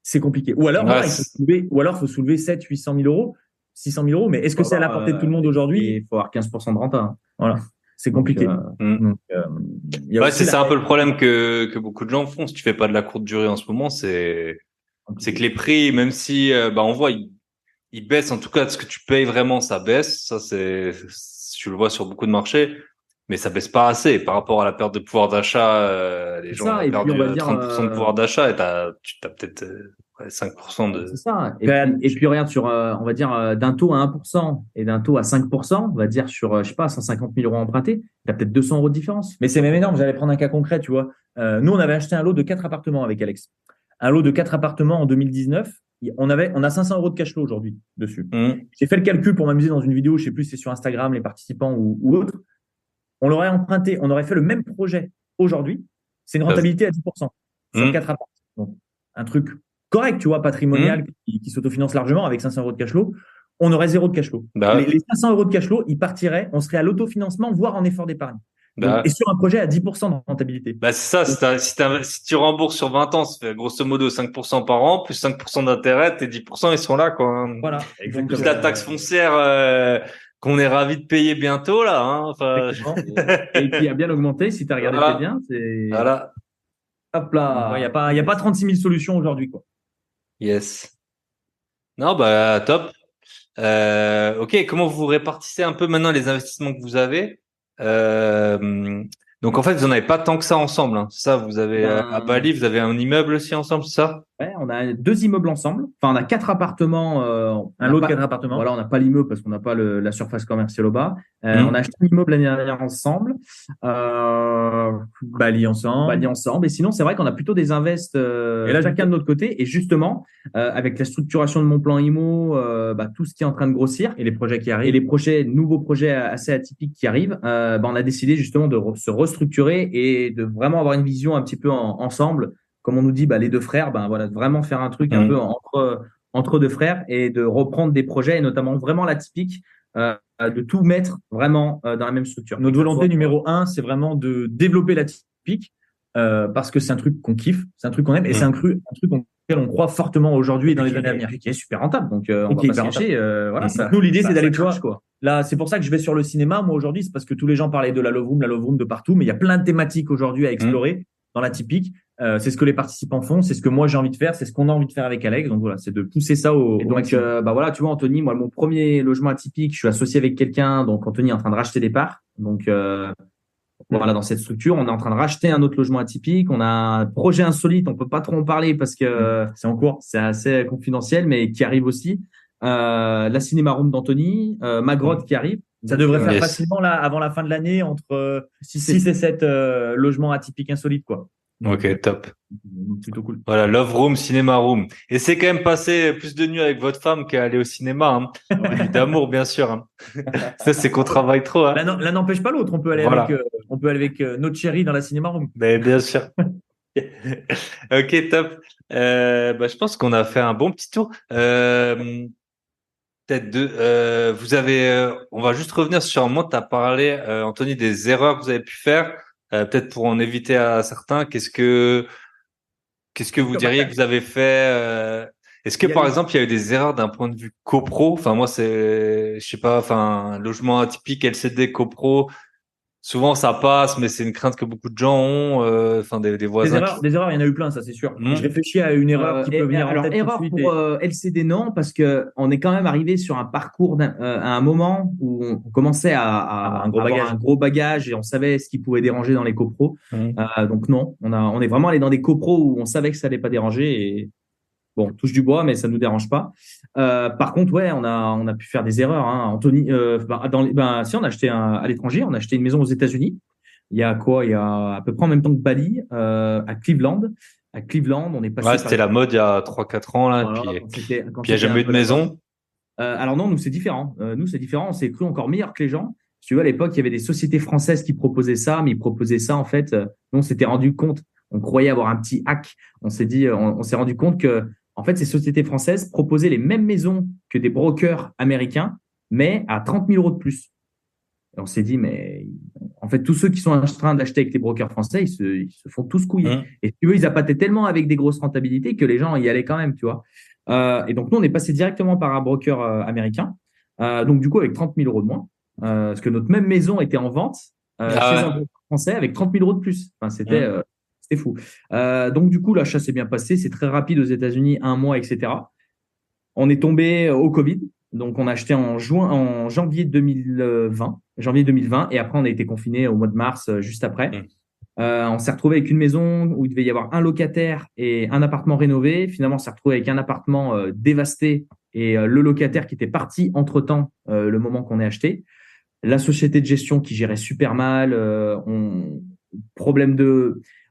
c'est compliqué. Ou alors, il faut soulever 700 000, 800 000 euros, 600 000 euros, mais est-ce que c'est à la portée de tout le monde aujourd'hui?
Il faut avoir 15% de renta.
Voilà, c'est compliqué.
C'est ça un peu le problème que beaucoup de gens font. Si tu fais pas de la courte durée en ce moment, c'est que les prix, même si on voit, ils baissent. En tout cas, ce que tu payes vraiment, ça baisse. Ça, tu le vois sur beaucoup de marchés. Mais ça baisse pas assez par rapport à la perte de pouvoir d'achat. Les gens ont perdu 30% de pouvoir d'achat et tu as peut-être 5% de.
C'est ça. Et puis regarde sur, on va dire, d'un taux à 1% et d'un taux à 5%, on va dire sur, 150 000 euros empruntés, tu as peut-être 200 euros de différence.
Mais c'est même énorme. J'allais prendre un cas concret, tu vois. Nous, on avait acheté un lot de 4 appartements avec Alex. un lot de 4 appartements en 2019. On a 500 euros de cash flow aujourd'hui dessus. J'ai fait le calcul pour m'amuser dans une vidéo, je sais plus si c'est sur Instagram, les participants ou autre. On l'aurait emprunté, on aurait fait le même projet aujourd'hui. C'est une rentabilité à 10% sur 4 appartements. Donc, un truc correct, tu vois, patrimonial, qui s'autofinance largement avec 500 euros de cash flow. On aurait 0 de cash flow. Les 500 euros de cash flow, ils partiraient, on serait à l'autofinancement, voire en effort d'épargne. Et sur un projet à 10% de rentabilité.
C'est ça, si tu rembourses sur 20 ans, ça fait grosso modo 5% par an, plus 5% d'intérêt, tes 10%, ils sont là, quoi.
Voilà.
Plus la taxe foncière, qu'on est ravi de payer bientôt, là, hein. Enfin...
Et qui a bien augmenté, si tu as regardé tes biens, c'est...
Voilà.
Hop là.
Il y a pas 36 000 solutions aujourd'hui, quoi.
Yes. Non, bah, top. Ok, comment vous répartissez un peu maintenant les investissements que vous avez? Donc en fait, vous n'en avez pas tant que ça ensemble, hein. Ça, vous avez à Bali, vous avez un immeuble aussi ensemble, c'est ça?
Ouais, on a 2 immeubles ensemble. Enfin, on a 4 appartements.
Un lot de 4 appartements.
Voilà, on n'a pas l'immeuble parce qu'on n'a pas la surface commerciale au bas. On a acheté un immeuble l'année dernière ensemble.
Bali ensemble.
Et sinon, c'est vrai qu'on a plutôt des invests et là, chacun de notre côté. Et justement, avec la structuration de mon plan IMO, tout ce qui est en train de grossir
et les projets qui arrivent,
et les nouveaux projets assez atypiques qui arrivent, on a décidé justement de se restructurer et de vraiment avoir une vision un petit peu ensemble. Comme on nous dit, les 2 frères, voilà, de vraiment faire un truc un peu entre 2 frères et de reprendre des projets, et notamment vraiment l'atypique, de tout mettre vraiment dans la même structure.
Notre volonté numéro 1, c'est vraiment de développer l'atypique parce que c'est un truc qu'on kiffe, c'est un truc qu'on aime et c'est un truc auquel on croit fortement aujourd'hui et dans les années à venir.
Qui est super rentable, donc on va pas se cacher. Voilà,
nous, l'idée, c'est d'aller
quoi.
Là, c'est pour ça que je vais sur le cinéma. Moi, aujourd'hui, c'est parce que tous les gens parlaient de la Love Room de partout, mais il y a plein de thématiques aujourd'hui à explorer dans l'atypique. C'est ce que les participants font, c'est ce que moi j'ai envie de faire, c'est ce qu'on a envie de faire avec Alex. Donc voilà, c'est de pousser ça au maximum.
Voilà, tu vois, Anthony, moi, mon premier logement atypique, je suis associé avec quelqu'un. Donc Anthony est en train de racheter des parts. Donc voilà, dans cette structure, on est en train de racheter un autre logement atypique. On a un projet insolite, on peut pas trop en parler parce que
c'est en cours,
c'est assez confidentiel, mais qui arrive aussi. La cinéma room d'Anthony, ma grotte qui arrive.
Ça devrait faire facilement là avant la fin de l'année entre 6 et 7 logements atypiques insolites, quoi.
Ok, top.
Plutôt cool.
Voilà, Love Room, Cinéma Room. Et c'est quand même passer plus de nuits avec votre femme qu'à aller au cinéma, hein. Ouais. D'amour, bien sûr, hein. Ça, c'est qu'on travaille trop, hein.
L'un n'empêche pas l'autre. On peut aller avec notre chérie dans la Cinéma Room.
Ben, bien sûr. Ok, top. Je pense qu'on a fait un bon petit tour. Peut-être vous avez, on va juste revenir sur un moment, tu as parlé, Anthony, des erreurs que vous avez pu faire. Peut-être pour en éviter à certains, qu'est-ce que vous diriez que vous avez fait? Est-ce que par exemple il y a eu des erreurs d'un point de vue copro? Enfin moi je sais pas, logement atypique, LCD, copro. Souvent ça passe, mais c'est une crainte que beaucoup de gens ont. Des voisins.
Des erreurs, il y en a eu plein, ça c'est sûr. Je réfléchis à une erreur qui peut venir en tête.
Erreur pour LCD non, parce que on est quand même arrivé sur un parcours à un moment où on commençait à avoir un gros bagage et on savait ce qui pouvait déranger dans les copros. Donc non, on est vraiment allé dans des copros où on savait que ça allait pas déranger et bon, touche du bois, mais ça nous dérange pas. Par contre, ouais, on a pu faire des erreurs, hein. Anthony, si on a acheté à l'étranger, on a acheté une maison aux États-Unis. Il y a à peu près en même temps que Bali, à Cleveland. À Cleveland, on est passé.
Ouais, c'était la mode il y a 3-4 ans, là.
Voilà,
puis il n'y a jamais eu de maison.
Alors non, nous, c'est différent. On s'est cru encore meilleur que les gens. Si tu vois, à l'époque, il y avait des sociétés françaises qui proposaient ça, mais ils proposaient ça, en fait, nous, on s'était rendu compte. On croyait avoir un petit hack. On s'est dit, on s'est rendu compte que, en fait, ces sociétés françaises proposaient les mêmes maisons que des brokers américains, mais à 30 000 euros de plus. Et on s'est dit, mais en fait, tous ceux qui sont en train d'acheter avec les brokers français, ils se font tous couiller. Et si tu veux, ils appâtaient tellement avec des grosses rentabilités que les gens y allaient quand même, tu vois. Et donc, nous, on est passé directement par un broker américain. Donc, du coup, avec 30 000 euros de moins, parce que notre même maison était en vente chez un broker français avec 30 000 euros de plus. Enfin, c'était fou. Donc, du coup, l'achat s'est bien passé. C'est très rapide aux États-Unis, 1 mois, etc. On est tombé au Covid. Donc, on a acheté en janvier 2020. Et après, on a été confiné au mois de mars, juste après. On s'est retrouvé avec une maison où il devait y avoir un locataire et un appartement rénové. Finalement, on s'est retrouvé avec un appartement dévasté et le locataire qui était parti entre-temps le moment qu'on est acheté. La société de gestion qui gérait super mal.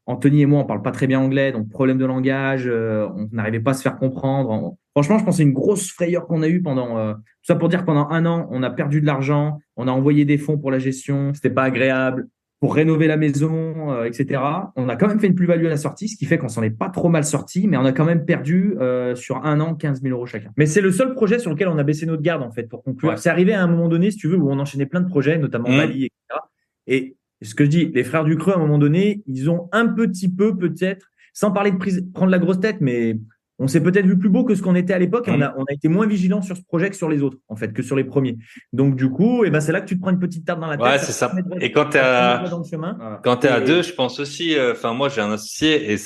Anthony et moi, on parle pas très bien anglais, donc problème de langage, on n'arrivait pas à se faire comprendre. Franchement, je pense que c'est une grosse frayeur qu'on a eue pendant. Tout ça pour dire que pendant un an, on a perdu de l'argent, on a envoyé des fonds pour la gestion, c'était pas agréable, pour rénover la maison, etc. On a quand même fait une plus-value à la sortie, ce qui fait qu'on s'en est pas trop mal sorti, mais on a quand même perdu sur un an 15 000 euros chacun.
Mais c'est le seul projet sur lequel on a baissé notre garde, en fait, pour conclure.
Ouais.
C'est arrivé à un moment donné, si tu veux, où on enchaînait plein de projets, notamment Bali, etc. Et ce que je dis, les frères du Creux, à un moment donné, ils ont un petit peu, peut-être, sans parler de prendre la grosse tête, mais on s'est peut-être vu plus beau que ce qu'on était à l'époque et on a été moins vigilant sur ce projet que sur les autres, en fait, que sur les premiers. Donc, du coup, c'est là que tu te prends une petite tarte dans la tête.
Ouais, c'est ça. Et quand t'es à deux, je pense aussi, moi, j'ai un associé et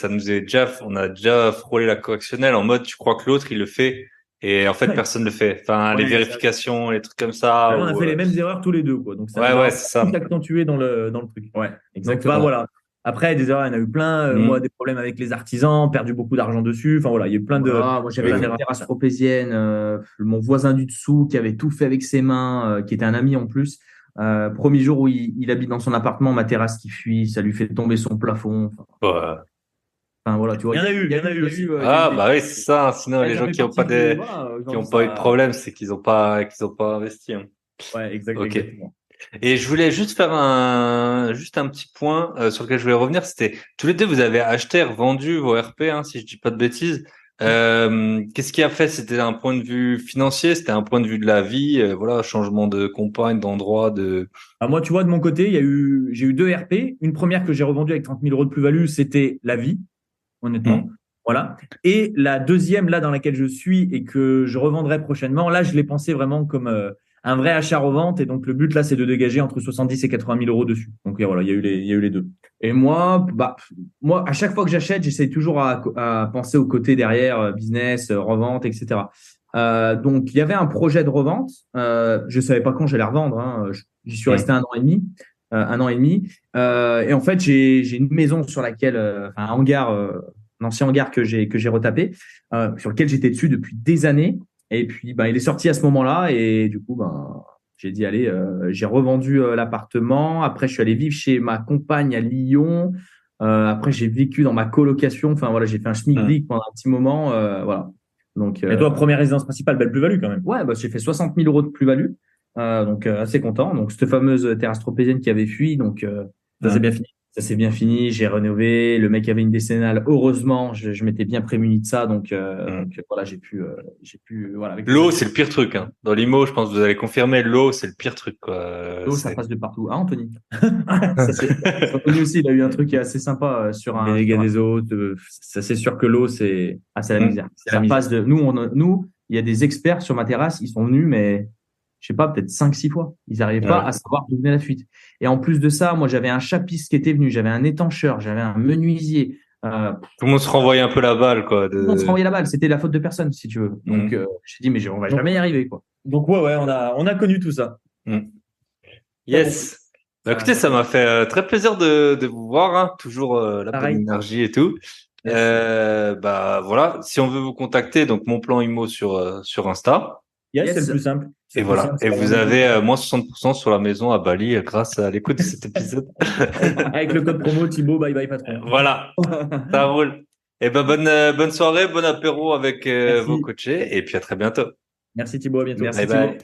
on a déjà frôlé la correctionnelle en mode, tu crois que l'autre, il le fait. Et en fait, personne ne le fait. Les vérifications, les trucs comme ça.
On a fait les mêmes erreurs tous les deux, quoi. Donc, ça
c'est ça.
Tout accentué dans le truc.
Ouais, exactement.
Donc, voilà. Après, des erreurs, il y en a eu plein. Moi, des problèmes avec les artisans, perdu beaucoup d'argent dessus. Enfin, voilà, il y a eu plein de.
Moi, j'avais une terrasse tropézienne, mon voisin du dessous qui avait tout fait avec ses mains, qui était un ami en plus. Premier jour où il habite dans son appartement, ma terrasse qui fuit, ça lui fait tomber son plafond. Enfin, voilà, tu vois.
Il y en a eu aussi.
Oui, c'est ça. Sinon, les gens qui n'ont pas eu de problème, c'est qu'ils n'ont pas investi. Hein.
Ouais, exactement.
Et je voulais juste faire un petit point sur lequel je voulais revenir. C'était tous les deux, vous avez acheté et revendu vos RP, si je dis pas de bêtises. Qu'est-ce qui a fait? C'était un point de vue financier, c'était un point de vue de la vie, changement de compagne, d'endroit, de.
Moi, tu vois, de mon côté, j'ai eu 2 RP. Une première que j'ai revendue avec 30 000 euros de plus-value, c'était la vie, honnêtement. Voilà. Et la deuxième, là, dans laquelle je suis et que je revendrai prochainement, là, je l'ai pensé vraiment comme un vrai achat-revente. Et donc, le but, là, c'est de dégager entre 70 et 80 000 euros dessus. Donc, voilà, il y a eu les deux.
Et moi, à chaque fois que j'achète, j'essaie toujours à penser au côté derrière, business, revente, etc. Donc, il y avait un projet de revente. Je savais pas quand j'allais revendre. J'y suis resté un an et demi. Et en fait, j'ai une maison sur laquelle, un hangar, un ancien hangar que j'ai retapé, sur lequel j'étais dessus depuis des années. Et puis, il est sorti à ce moment-là. Et du coup, j'ai dit, allez, j'ai revendu l'appartement. Après, je suis allé vivre chez ma compagne à Lyon. Après, j'ai vécu dans ma colocation. Enfin, voilà, j'ai fait un schmilblick pendant un petit moment. Voilà. Donc,
et toi, première résidence principale, belle plus-value quand même.
Ouais, j'ai fait 60 000 euros de plus-value. Donc, assez content. Donc, cette fameuse terrasse tropézienne qui avait fui. Donc,
ça s'est bien fini.
Ça s'est bien fini. J'ai rénové. Le mec avait une décennale. Heureusement, je m'étais bien prémuni de ça. Donc voilà, j'ai pu voilà.
L'eau, c'est le pire truc. Hein. Dans l'IMO, je pense que vous allez confirmer. L'eau, c'est le pire truc. Quoi.
L'eau, ça passe de partout. Ah, Anthony. Anthony aussi, il a eu un truc qui est assez sympa sur un.
Les dégâts des eaux. Ça, c'est sûr que l'eau, c'est
la misère. Ça passe de. Nous, il y a des experts sur ma terrasse. Ils sont venus, mais je sais pas, peut-être 5-6 fois. Ils n'arrivaient pas à savoir d'où venait la fuite. Et en plus de ça, moi, j'avais un chapiste qui était venu, j'avais un étancheur, j'avais un menuisier.
Tout le monde se renvoyait un peu la balle, quoi.
Tout le monde se renvoyait la balle. C'était la faute de personne, si tu veux. Donc, j'ai dit, mais on va jamais y arriver, quoi.
Donc, ouais, on a connu tout ça.
Yes. Écoutez, ça m'a fait très plaisir de vous voir. Toujours la bonne énergie et tout. Voilà. Si on veut vous contacter, donc mon plan IMO sur Insta.
Yes, c'est le plus simple.
Et voilà. Et vous avez moins 60% sur la maison à Bali grâce à l'écoute de cet épisode.
Avec le code promo Thibaut, bye bye patron.
Voilà. Ça roule. Et bonne soirée, bon apéro avec vos coachés. Et puis à très bientôt.
Merci Thibaut, à bientôt.
Merci Thibaut.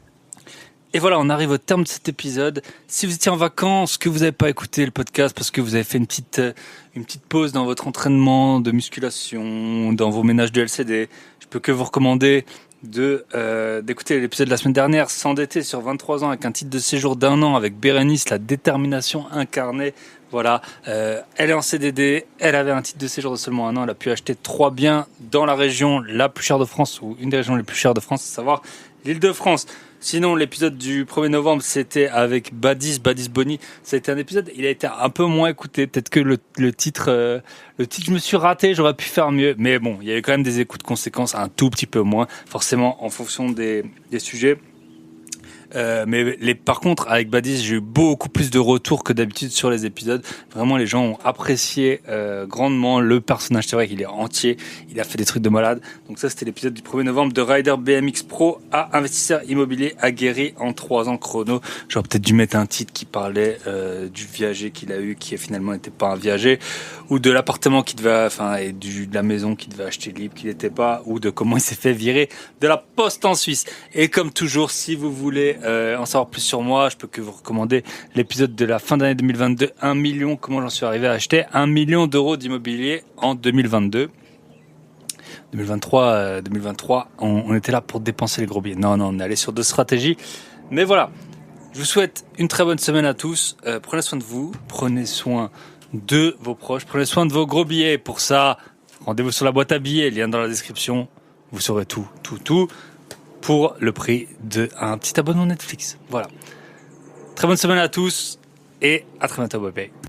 Et voilà, on arrive au terme de cet épisode. Si vous étiez en vacances, que vous n'avez pas écouté le podcast parce que vous avez fait une petite pause dans votre entraînement de musculation, dans vos ménages de LCD, je peux que vous recommander d'écouter l'épisode de la semaine dernière, S'endetter sur 23 ans avec un titre de séjour d'1 an avec Bérénice, la détermination incarnée. Voilà, elle est en CDD, elle avait un titre de séjour de seulement 1 an, elle a pu acheter 3 biens dans la région la plus chère de France, ou une des régions les plus chères de France, à savoir l'Île-de-France. Sinon, l'épisode du 1er novembre, c'était avec Badis Boni. Ça a été un épisode, il a été un peu moins écouté. Peut-être que le titre, je me suis raté, j'aurais pu faire mieux. Mais bon, il y avait quand même des écoutes conséquences, un tout petit peu moins, forcément, en fonction des sujets. Mais par contre, avec Badis, j'ai eu beaucoup plus de retours que d'habitude sur les épisodes. Vraiment, les gens ont apprécié grandement le personnage. C'est vrai qu'il est entier. Il a fait des trucs de malade. Donc ça, c'était l'épisode du 1er novembre de Rider BMX Pro à investisseur immobilier aguerri en 3 ans chrono. J'aurais peut-être dû mettre un titre qui parlait du viager qu'il a eu, qui finalement n'était pas un viager, ou de l'appartement qu'il devait, et de la maison qu'il devait acheter libre, qu'il n'était pas, ou de comment il s'est fait virer de la poste en Suisse. Et comme toujours, si vous voulez en savoir plus sur moi, je peux que vous recommander l'épisode de la fin d'année 2022, 1 million, comment j'en suis arrivé à acheter 1 million d'euros d'immobilier en 2022. 2023, on était là pour dépenser les gros billets. Non, on est allé sur 2 stratégies. Mais voilà, je vous souhaite une très bonne semaine à tous. Prenez soin de vous, prenez soin de vos proches, prenez soin de vos gros billets. Pour ça, rendez-vous sur la boîte à billets, lien dans la description. Vous saurez tout pour le prix d'un petit abonnement Netflix. Voilà. Très bonne semaine à tous et à très bientôt. Bye bye.